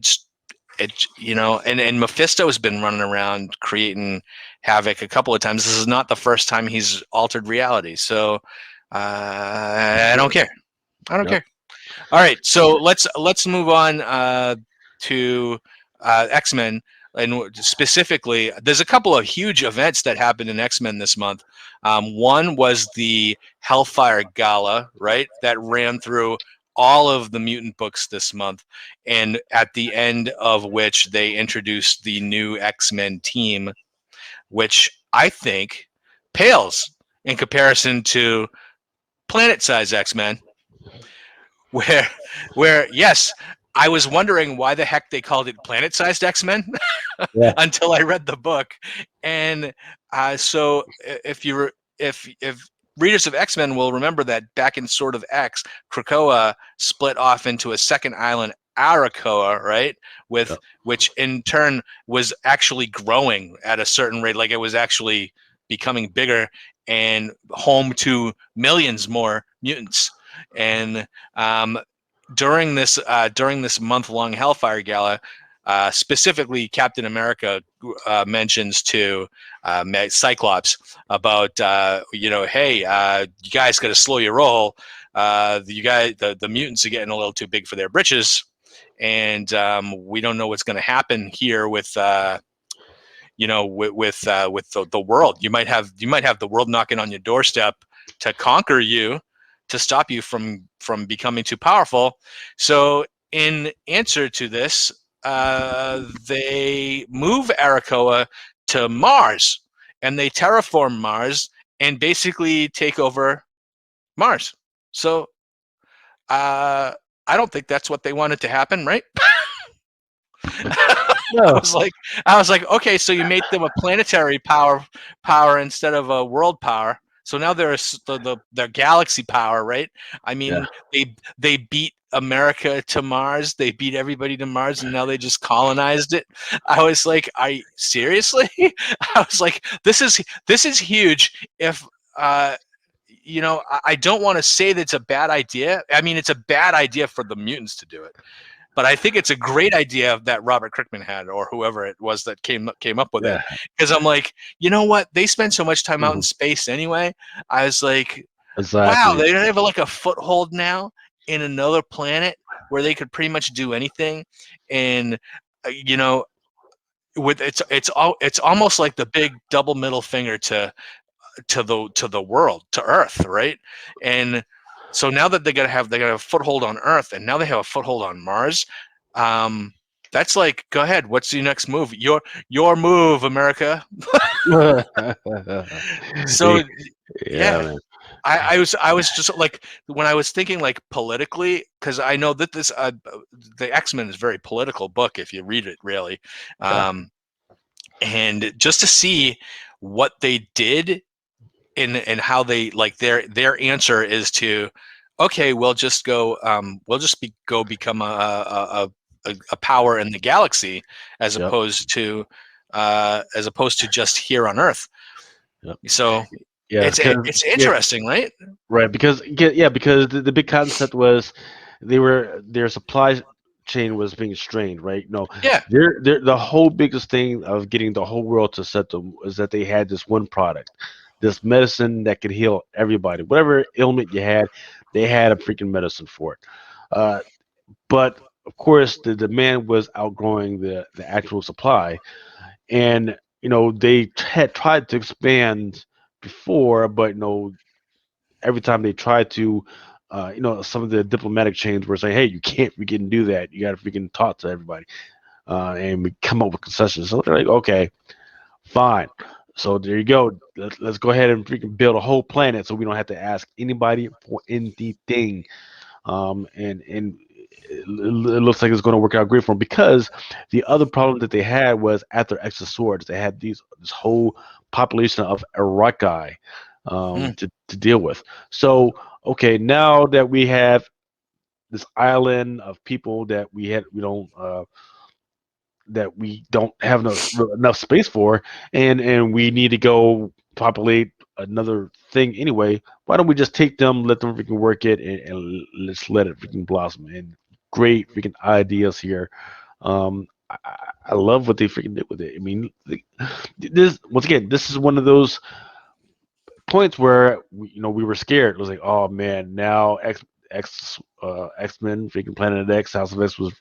and Mephisto has been running around creating havoc a couple of times. This is not the first time he's altered reality. So I don't care. I don't yep. care. All right, so let's move on to X-Men, and specifically, there's a couple of huge events that happened in X-Men this month. One was the Hellfire Gala, right? That ran through all of the mutant books this month, and at the end of which they introduced the new X-Men team, which I think pales in comparison to Planet-Size X-Men, where yes, I was wondering why the heck they called it Planet-Sized X-Men Yeah. until I read the book. And so if readers of X-Men will remember that back in Sword of X, Krakoa split off into a second island, Arakoa, right? With Yep. which in turn was actually growing at a certain rate, like it was actually becoming bigger and home to millions more mutants. And um, during this month long Hellfire Gala, specifically Captain America mentions to Cyclops about hey, you guys got to slow your roll. The mutants are getting a little too big for their britches, and we don't know what's going to happen here with. With the world, you might have the world knocking on your doorstep to conquer you, to stop you from becoming too powerful. So in answer to this, they move Arakoa to Mars, and they terraform Mars and basically take over Mars. So I don't think that's what they wanted to happen, right? I No. was like, okay, so you made them a planetary power instead of a world power. So now they're the galaxy power, right? I Yeah. mean, they beat America to Mars. They beat everybody to Mars, and now they just colonized it. I was like, I seriously? I was like, this is huge. If I don't want to say that it's a bad idea. I mean, it's a bad idea for the mutants to do it, but I think it's a great idea that Robert Kirkman had, or whoever it was that came up with it. Yeah. Because I'm like, you know what? They spend so much time out in Mhm. space anyway. I was like, wow, Exactly. they have like a foothold now in another planet where they could pretty much do anything, and uh, you know, with it's almost like the big double middle finger to the world, to Earth, right? And so now that they got a foothold on Earth, and now they have a foothold on Mars. Um, that's like, go ahead. What's your next move? Your move, America. Hey, So yeah, yeah, man. I was just like when I was thinking like politically, because I know that this the X-Men is a very political book if you read it really, Yeah. um, and just to see what they did and how they like their answer is to, okay, we'll just go become a power in the galaxy as Yep. opposed to just here on Earth. Yep. So Yeah. Because it's yeah. interesting, right? Right. Because yeah. Because the big concept was their supply chain was being strained. Right. No. Yeah. The whole biggest thing of getting the whole world to accept them was that they had this one product, this medicine that could heal everybody, whatever ailment you had. They had a freaking medicine for it. Uh, but of course, the demand was outgrowing the actual supply, and they had tried to expand before, but every time they tried to, some of the diplomatic chains were saying, "Hey, you can't freaking do that. You got to freaking talk to everybody," and we come up with concessions. So they're like, "Okay, fine." So there you go. Let's go ahead and freaking build a whole planet, so we don't have to ask anybody for anything. And it looks like it's going to work out great for them, because the other problem that they had was at their extra swords, they had this whole population of Arakai Mm. to deal with. So okay, now that we have this island of people that we don't have enough space for, and we need to go populate another thing anyway. Why don't we just take them, let them freaking work it, and let's let it freaking blossom? And great freaking ideas here. I love what they freaking did with it. I mean, this once again, this is one of those points where we were scared. It was like, oh man, now X Men, freaking Planet X, House of X was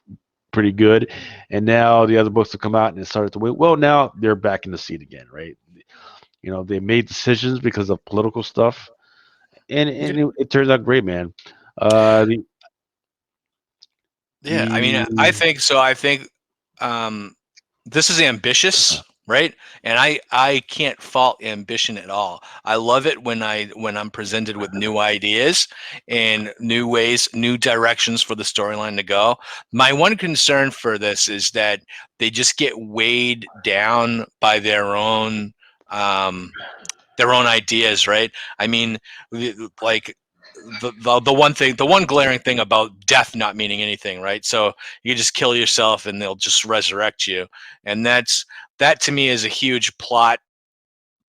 pretty good, and now the other books have come out and it started to win. Well, now they're back in the seat again, right? They made decisions because of political stuff, and Yeah. it turns out great, man. Uh, the Yeah, I mean, I the think so. I think um, this is ambitious, right? And I can't fault ambition at all. I love it when I'm presented with new ideas and new ways, new directions for the storyline to go. My one concern for this is that they just get weighed down by um, their own ideas, right? I mean, like the one glaring thing about death not meaning anything, right? So you just kill yourself and they'll just resurrect you, and that to me is a huge plot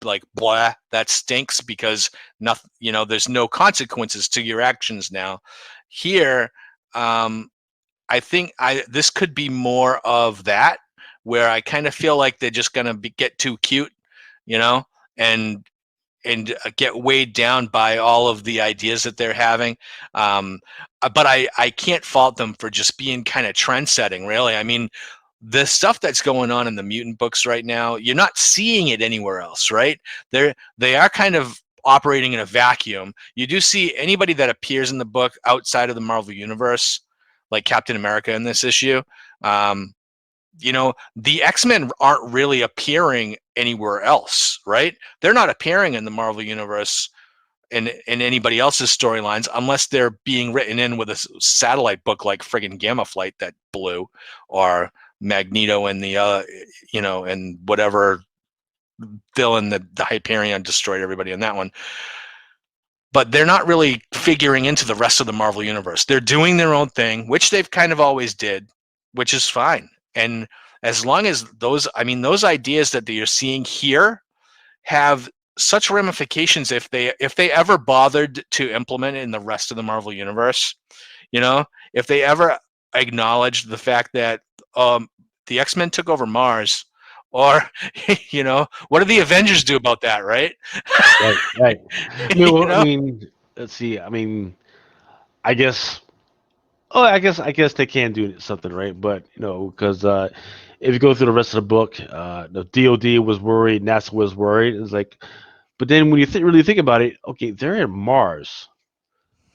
like blah that stinks because nothing, there's no consequences to your actions now. Here, I think I this could be more of that, where I kind of feel like they're just gonna get too cute, you know, and get weighed down by all of the ideas that they're having. But I can't fault them for just being kind of trend setting, really. I mean, the stuff that's going on in the mutant books right now, you're not seeing it anywhere else, right? They are kind of operating in a vacuum. You do see anybody that appears in the book outside of the Marvel universe, like Captain America in this issue. Um, the X-Men aren't really appearing anywhere else, right? They're not appearing in the Marvel universe in anybody else's storylines unless they're being written in with a satellite book like friggin' Gamma Flight that blew, or Magneto and and whatever villain, the Hyperion destroyed everybody in that one. But they're not really figuring into the rest of the Marvel universe. They're doing their own thing, which they've kind of always did, which is fine. And as long as those ideas that you're seeing here have such ramifications, if they ever bothered to implement it in the rest of the Marvel universe, if they ever acknowledged the fact that the X-Men took over Mars, or what do the Avengers do about that, right? right, right. you know Let's see. I guess. Oh, I guess they can do something, right? But because if you go through the rest of the book, the DoD was worried, NASA was worried. It's like, but then when you really think about it, okay, they're in Mars.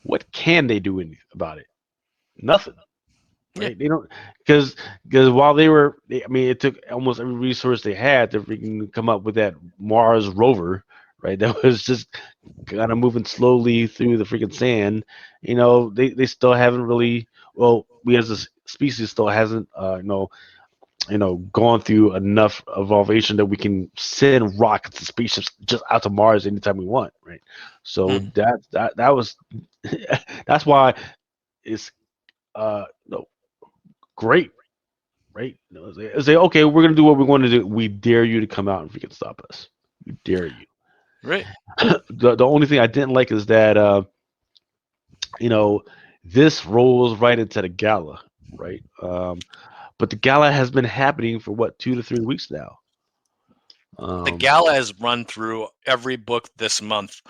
What can they do about it? Nothing, yeah. right? They don't, because while I mean, it took almost every resource they had to freaking come up with that Mars rover, right? That was just kind of moving slowly through the freaking sand. They still haven't really. Well, we as a species still hasn't, gone through enough evolution that we can send rockets and spaceships just out to Mars anytime we want, right? So Hmm. that was that's why it's no great, right? Say, okay, we're gonna do what we want to do. We dare you to come out and freaking stop us. We dare you. Right. The only thing I didn't like is that you know this rolls right into the gala, right? But the gala has been happening for what 2 to 3 weeks now. The Um, gala has run through every book this month,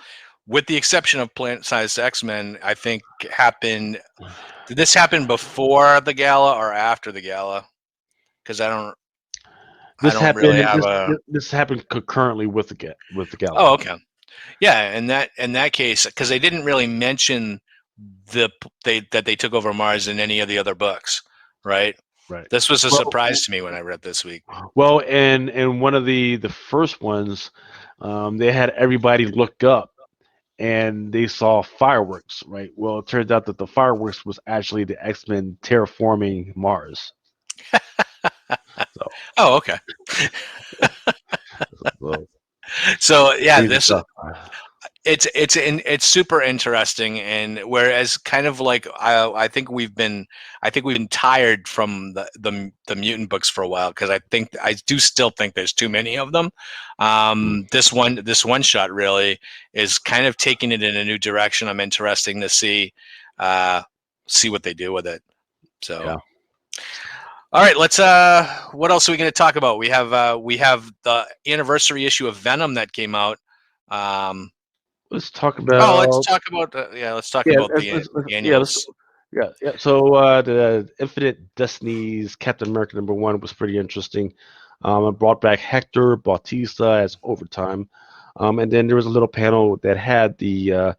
with the exception of Planet Size X Men. I think happened. Did this happen before the gala or after the gala? Because I this don't really happened. have a. This happened concurrently with the gala. Oh, okay. Yeah, in that case, because they didn't really mention that they took over Mars in any of the other books, right? Right. This was a Well, surprise to me when I read this week. and one of the first ones, they had everybody look up and they saw fireworks. Right. Well, it turns out that the fireworks was actually the X-Men terraforming Mars. So, Oh, okay. so So yeah, crazy this stuff. it's super interesting, and whereas kind of like I think we've been tired from the mutant books for a while, because I do still think there's too many of them. Mm, This one shot really is kind of taking it in a new direction. I'm interesting to uh, see what they do with it. So. yeah. All right, let's. What else are we going to talk about? We have the anniversary issue of Venom that came out. Um, Let's talk let's about talk about let's talk yeah. about the Yeah. Let's annuals. yeah. So the Infinite Destinies Captain America #1 was pretty interesting. It brought back Hector Bautista as Overtime, and then there was a little panel that had the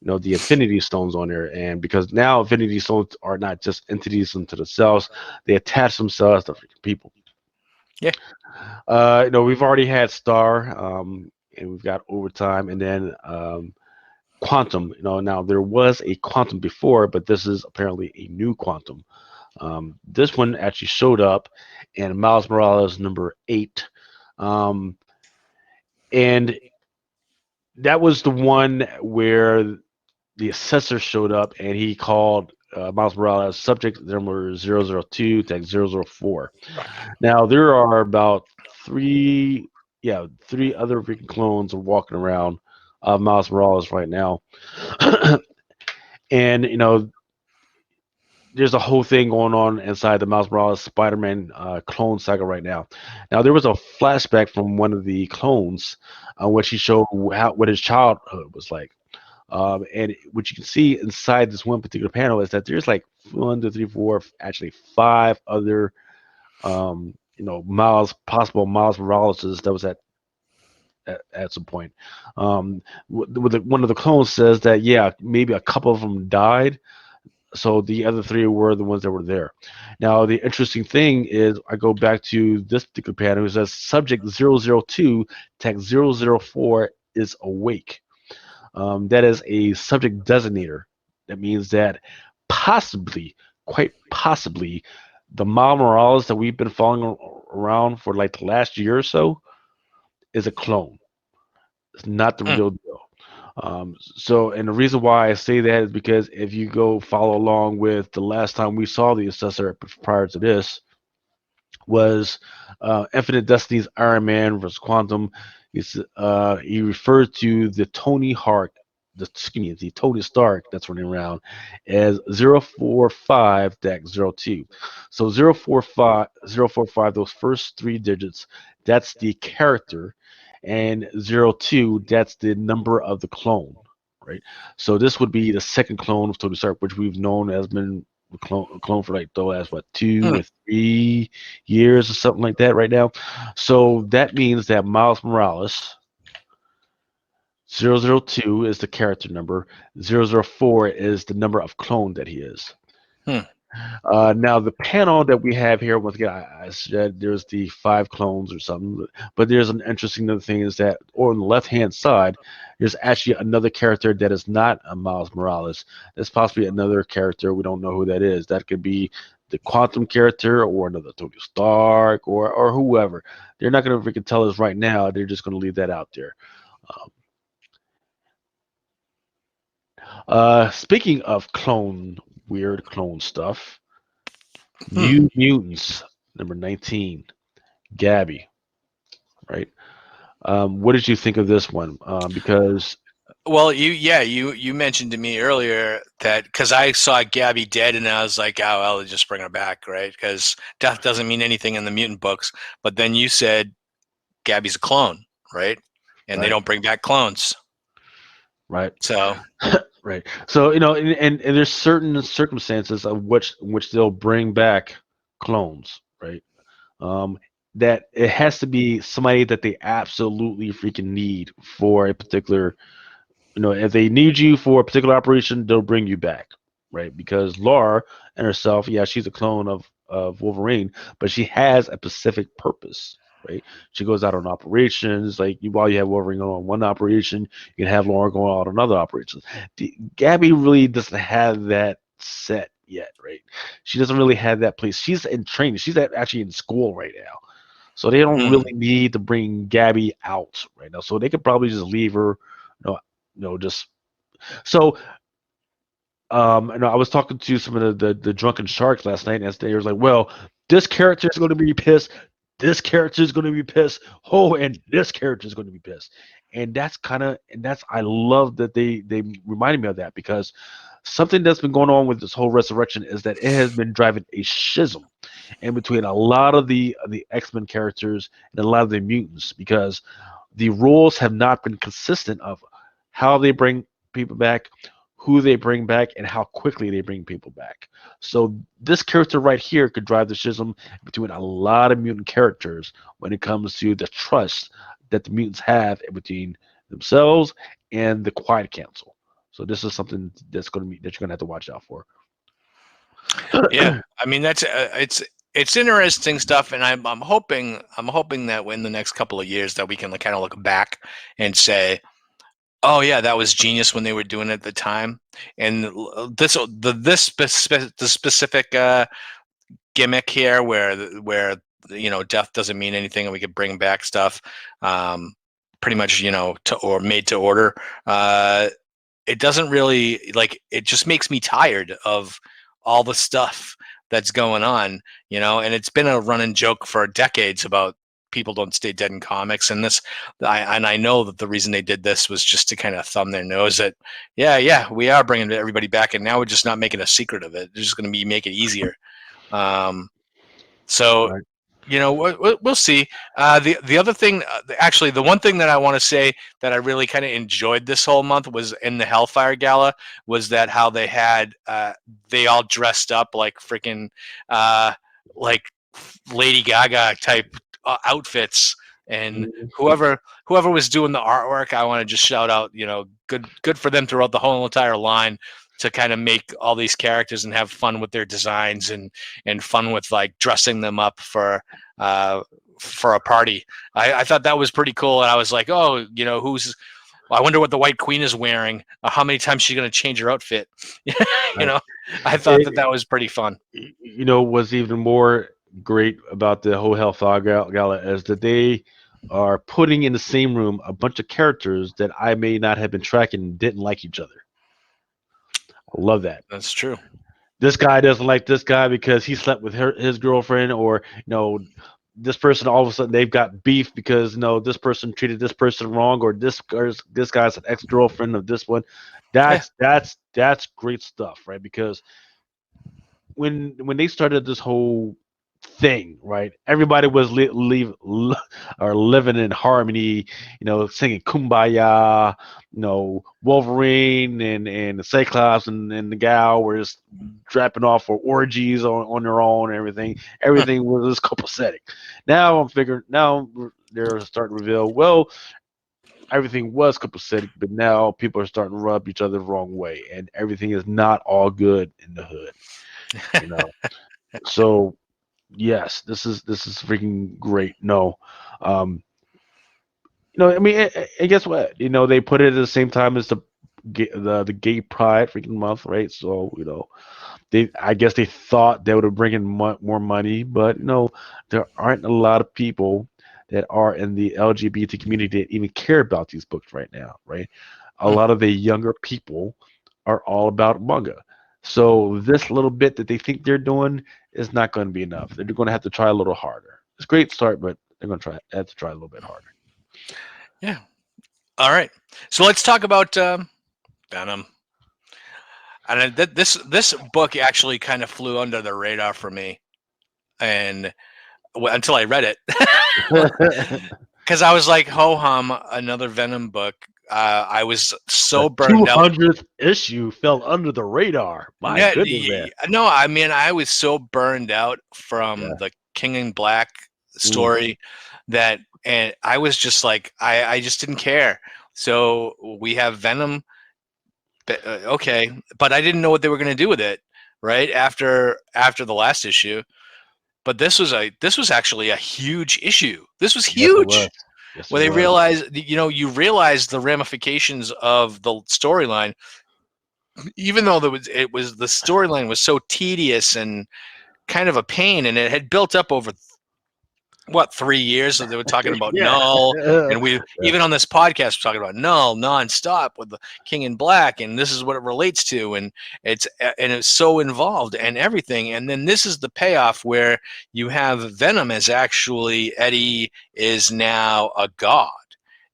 Infinity Stones on there, and because now Infinity Stones are not just entities unto themselves, they attach themselves to freaking people. Yeah. We've already had Star, and we've got Overtime, and then Quantum. Now there was a Quantum before, but this is apparently a new Quantum. This one actually showed up in Miles Morales #8, and that was the one where the assessor showed up and he called Miles Morales subject number 002 tag 004. Now there are about three other freaking clones walking around Miles Morales right now, and there's a whole thing going on inside the Miles Morales Spider-Man clone saga right now. Now there was a flashback from one of the clones, which he showed what his childhood was like. And what you can see inside this one particular panel is that there's like one, two, three, four, actually five other, possible Miles Morales that was at some point. One of the clones says that yeah, maybe a couple of them died, so the other three were the ones that were there. Now the interesting thing is, I go back to this particular panel. It says subject 002 tech 004 is awake. That is a subject designator. That means that possibly, quite possibly, the Miles Morales that we've been following around for like the last year or so is a clone. It's not the Hmm. real deal. And the reason why I say that is because if you go follow along with the last time we saw the assessor prior to this, was Infinite Destiny's Iron Man versus Quantum. He referred to the the Tony Stark that's running around as 045-02. So 045, those first three digits, that's the character, and 02, that's the number of the clone, right? So this would be the second clone of Tony Stark, which we've known has been clone for like the last what Hmm. 2 or 3 years or something like that right now. So that means that Miles Morales 002 is the character number, 004 is the number of clone that he is. Hmm. Now the panel that we have here, once again, I said there's the 5 clones or something, but there's an interesting other thing is that, or on the left hand side, there's actually another character that is not a Miles Morales. There's possibly another character we don't know who that is. That could be the Quantum character or another Tony Stark or whoever. They're not going to freaking tell us right now. They're just going to leave that out there. Um, Speaking of weird clone stuff, Hmm. New Mutants number 19. Gabby, right? What did you think of this one? Because Well, you mentioned to me earlier that because I saw Gabby dead and I was like, oh, well, they'll just bring her back, right? Because death doesn't mean anything in the mutant books. But then you said Gabby's a clone, right? And they right, don't bring back clones. right, So, right. So and there's certain circumstances of which they'll bring back clones, right? Um, that it has to be somebody that they absolutely freaking need for a particular. If they need you for a particular operation, they'll bring you back, right? Because Laura and herself, yeah, she's a clone of Wolverine, but she has a specific purpose, right? She goes out on operations. Like while you have Wolverine on one operation, you can have Laura going out on other operations. Gabby really doesn't have that set yet, right? She doesn't really have that place. She's in training. She's actually in school right now. So they don't hmm. really need to bring Gabby out right now. So they could probably just leave her, just so. I was talking to some of the drunken sharks last night, and they were like, "Well, this character is going to be pissed. This character is going to be pissed. Oh, and this character is going to be pissed." And that's I love that they reminded me of that because something that's been going on with this whole resurrection is that it has been driving a schism in between a lot of the X-Men characters and a lot of the mutants because the rules have not been consistent of how they bring people back, who they bring back, and how quickly they bring people back. So this character right here could drive the schism between a lot of mutant characters when it comes to the trust that the mutants have between themselves and the Quiet Council. So this is something that you're gonna have to watch out for. Yeah, I mean that's it's interesting stuff, and I'm hoping that in the next couple of years that we can kind of look back and say, oh yeah, that was genius when they were doing it at the time, and the specific gimmick here where death doesn't mean anything and we could bring back stuff, um, pretty much to or made to order. It doesn't really like it just makes me tired of all the stuff that's going on, and it's been a running joke for decades about people don't stay dead in comics, and I know that the reason they did this was just to kind of thumb their nose at, yeah, we are bringing everybody back, and now we're just not making a secret of it. They're just going to make it easier. um, so Right. we'll see. The other thing, actually, the one thing that I want to say that I really kind of enjoyed this whole month was in the Hellfire Gala was that how they had they all dressed up like freaking like Lady Gaga type outfits, and Mhm. whoever was doing the artwork, I want to just shout out, good for them throughout the whole entire line to kind of make all these characters and have fun with their designs and fun with like dressing them up uh, for a party. I thought that was pretty cool, and I was like, oh, who's? I wonder what the White Queen is wearing. How many times she's going to change her outfit? you Right. know, I thought that It, that was pretty fun. what's even more great about the whole Hellfire Gala is that they are putting in the same room a bunch of characters that I may not have been tracking and didn't like each other. I love that. That's true. This guy doesn't like this guy because he slept with his girlfriend, or this person all of a sudden they've got beef because this person treated this person wrong, or this guy's an ex girlfriend of this one. Yeah. That's great stuff, right? Because when they started this whole thing, right? Everybody was or living in harmony, singing "Kumbaya." Wolverine and the Cyclops and the Gal were just dropping off for orgies on their own and everything. Hmm. Everything was just copacetic. Now I'm figuring. Now they're starting to reveal. Well, everything was copacetic, but now people are starting to rub each other the wrong way, and everything is not all good in the hood. you know. So yes, this is freaking great. No, um, I mean, and guess what? They put it at the same time as the gay pride freaking month, right? So I guess they thought they would bring in more money, but there aren't a lot of people that are in the LGBT community that even care about these books right now, right? A Hmm. lot of the younger people are all about manga. So this little bit that they think they're doing is not going to be enough. They're going to have to try a little harder. It's a great start, but they're going to have to try a little bit harder. Yeah. All right. So let's talk about Venom. And this book actually kind of flew under the radar for me, and until I read it, because I was like, "Ho hum, another Venom book." I was The so burned out. 200th issue fell under the radar. My No, goodness, man. no, I mean, I was so burned out from Yeah. the King in Black Mm, story that, and I was just like, I just didn't care. So we have Venom, okay, but I didn't know what they were going to do with it right after the last issue. But this was actually a huge issue. This was yes, it was. huge. Yes, it Where they was. realized, you realize the ramifications of the storyline, even though the storyline was so tedious and kind of a pain, and it had built up over what 3 years. So they were talking about Yeah. Null, and we Yeah. even on this podcast we're talking about Null nonstop with the King in Black, and this is what it relates to, and it's so involved and everything. And then this is the payoff where you have Venom as actually Eddie is now a god,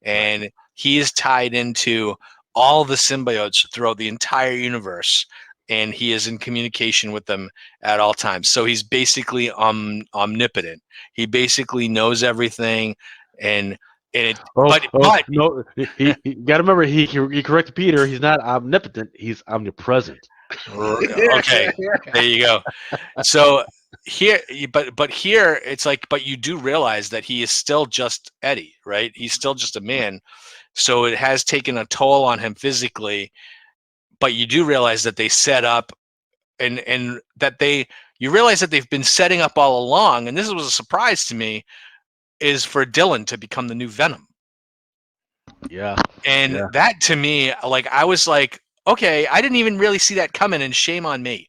Right. and he is tied into all the symbiotes throughout the entire universe, and he is in communication with them at all times. So he's basically omnipotent. He basically knows everything, and it. Oh, oh But no! He got to remember he corrected Peter. He's not omnipotent. He's omnipresent. okay, there you go. So here, but here it's like, but you do realize that he is still just Eddie, right? He's still just a man. So it has taken a toll on him physically, but you do realize that they set up, and that you realize that they've been setting up all along, and this was a surprise to me, is for Dylan to become the new Venom. Yeah. And Yeah. that to me, like, I was like, okay, I didn't even really see that coming, and shame on me.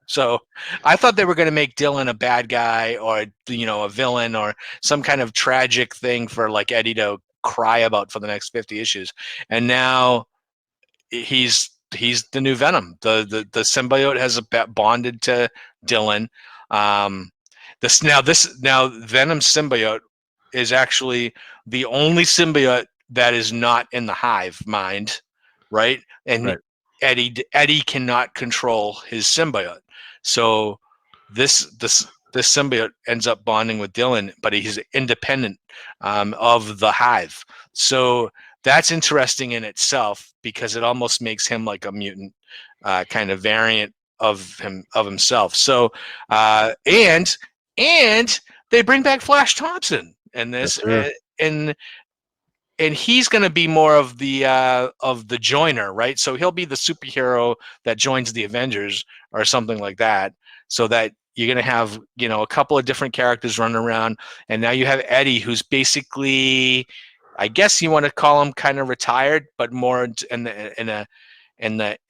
So I thought they were going to make Dylan a bad guy, or a villain, or some kind of tragic thing for like Eddie to cry about for the next 50 issues. And now he's the new Venom. The symbiote has bonded to Dylan. Um, this now Venom symbiote is actually the only symbiote that is not in the hive mind, right? And Right. Eddie cannot control his symbiote, so this symbiote ends up bonding with Dylan, but he's independent of the hive. So that's interesting in itself, because it almost makes him like a mutant kind of variant of himself. So and they bring back Flash Thompson in Yes, this, sir. and and he's going to be more of the joiner, right? So he'll be the superhero that joins the Avengers or something like that. So that you're going to have a couple of different characters running around, and now you have Eddie, who's basically, I guess you want to call him kind of retired, but more in the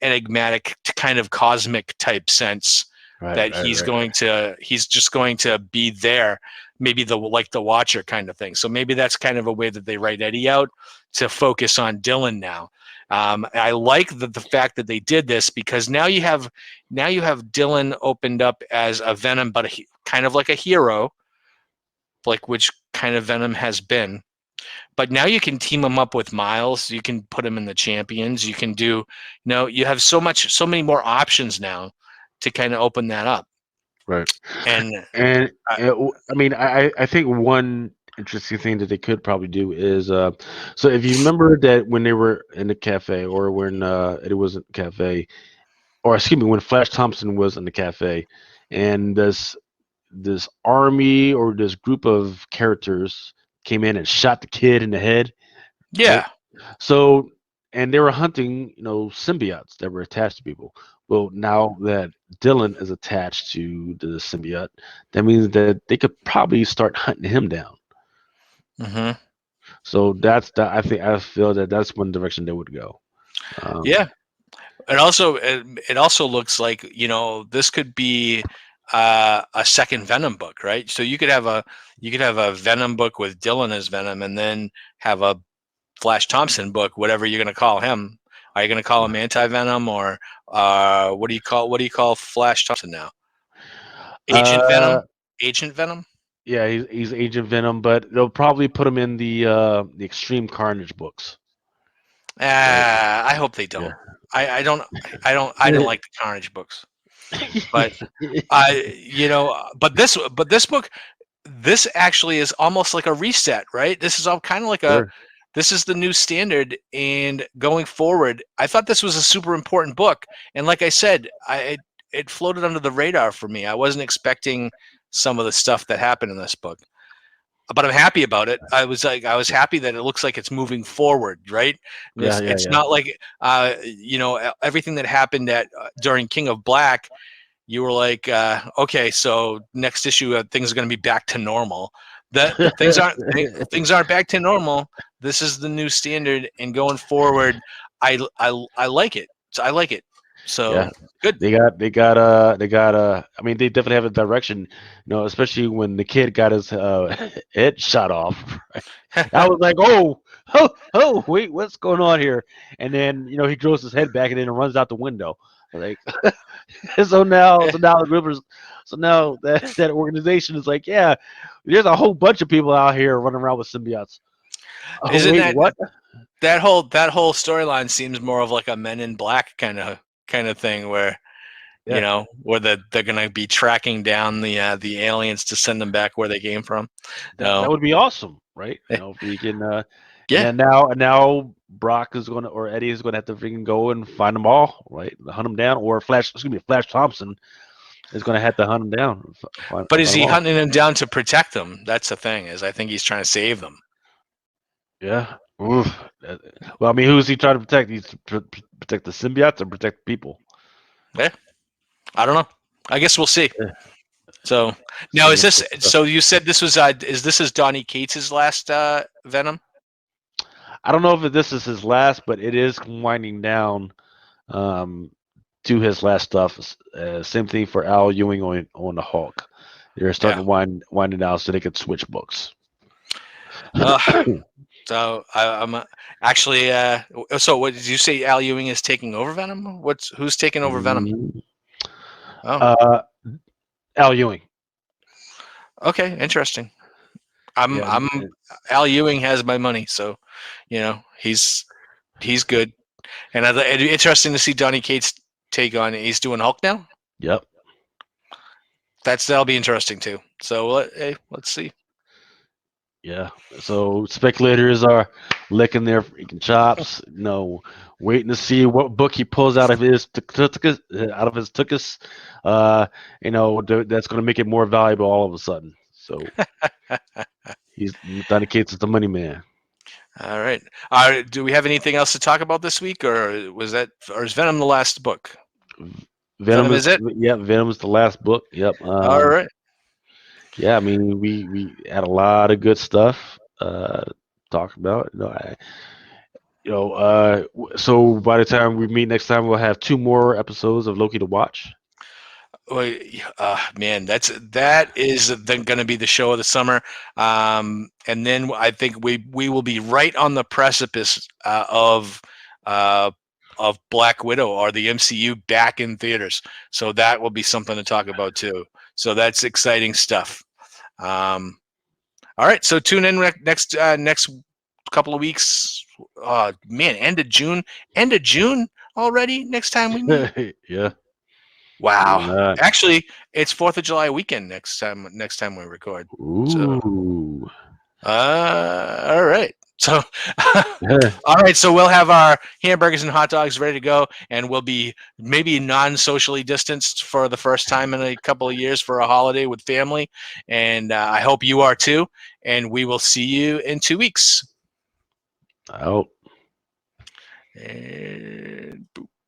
enigmatic kind of cosmic type sense, Right. that Right. Right. he's just going to be there, maybe the Watcher kind of thing. So maybe that's kind of a way that they write Eddie out to focus on Dylan now. I like the fact that they did this, because now you have Dylan opened up as a Venom, but kind of like a hero, like which kind of Venom has been. But now you can team him up with Miles. You can put him in the Champions. You can you have so many more options now to kind of open that up. Right. And And uh, I mean, I think one interesting thing that they could probably do is so if you remember that when they were in the cafe, or when it was in the cafe, or excuse me, when Flash Thompson was in the cafe, and this army or this group of characters came in and shot the kid in the head, right? yeah, So and they were hunting, symbiotes that were attached to people. Well, now that Dylan is attached to the symbiote, that means that they could probably start hunting him down. Hmm. So I feel that that's one direction they would go. Yeah. Um, It also looks like this could be a second Venom book, right? So you could have a Venom book with Dylan as Venom, and then have a Flash Thompson book, whatever you're going to call him. Are you going to call him Anti Venom, or what do you call Flash Thompson now? Agent uh, Venom. Agent Venom. yeah, he's Agent Venom, but they'll probably put him in the Extreme Carnage books, right? I hope they Yeah. don't. I don't. I didn't like the Carnage books, but but this book, this actually is almost like a reset, right? This is all kind of like Sure. this is the new standard, and going forward, I thought this was a super important book, and like I said, it floated under the radar for me. I wasn't expecting some of the stuff that happened in this book, but I'm happy about it. I was happy that it looks like it's moving forward, right? Yeah, yeah, It's yeah. not like everything that happened during King of Black. You were like, okay, so next issue, things are going to be back to normal. That things aren't back to normal. This is the new standard, and going forward, I like it. So I like it. Yeah. So good. I mean, they definitely have a direction, especially when the kid got his head shot off. Right? I was like, oh, wait, what's going on here? And then, he throws his head back and then runs out the window. Like, so now the group is, so now that organization is like, yeah, there's a whole bunch of people out here running around with symbiotes. Oh, Isn't wait, that what? that whole storyline seems more of like a Men in Black kind of thing, where Yeah, they're going to be tracking down the aliens to send them back where they came from. that No, would be awesome, right? eh, If we can, and yeah. then now Brock is going to, or Eddie is going to have to freaking go and find them all, right? Hunt them down, or Flash Thompson is going to have to hunt them down, But find is them he all. hunting them down to protect them? That's the thing. Is I think he's trying to save them. Yeah. Oof. Well, I mean, who is he trying to protect? He's to protect the symbiotes or protect people? Yeah, I don't know. I guess we'll see. Yeah. So now, Some is this? interesting stuff. So you said this was? Is Donny Cates's last Venom? I don't know if this is his last, but it is winding down um, to his last stuff. Same thing for Al Ewing on the Hulk. They're starting Yeah. to winding down so they could switch books. Uh, so I'm actually. So what did you say? Al Ewing is taking over Venom? Who's taking over Venom? Mhm. Oh, uh, Al Ewing. okay, interesting. I'm Yeah, I'm Al Ewing has my money, so he's good. And it'd be interesting to see Donny Cates take on. He's doing Hulk now. yep. That'll be interesting too. So hey, let's see. Yeah. So speculators are licking their freaking chops, waiting to see what book he pulls out of his tuchus, uh, that's going to make it more valuable all of a sudden. So he's Donny Cates is the money man. All right. Do we have anything else to talk about this week, or is Venom the last book? Venom is it? Venom is the last book. Yep. All right. Yeah, I mean, we had a lot of good stuff talk about. So by the time we meet next time, we'll have two more episodes of Loki to watch. Well, man, that is going to be the show of the summer, and then I think we will be right on the precipice uh, of Black Widow or the MCU back in theaters. So that will be something to talk about too. So that's exciting stuff. Um, all right, so tune in next couple of weeks. Oh man, end of June already. Next time we meet. Yeah. Believe it Wow. or not. Actually, it's 4th of July weekend next time we record. So, Ooh. all right. So, Yeah. all right. So we'll have our hamburgers and hot dogs ready to go, and we'll be maybe non-socially distanced for the first time in a couple of years for a holiday with family. And I hope you are too. And we will see you in 2 weeks. Out. And boop.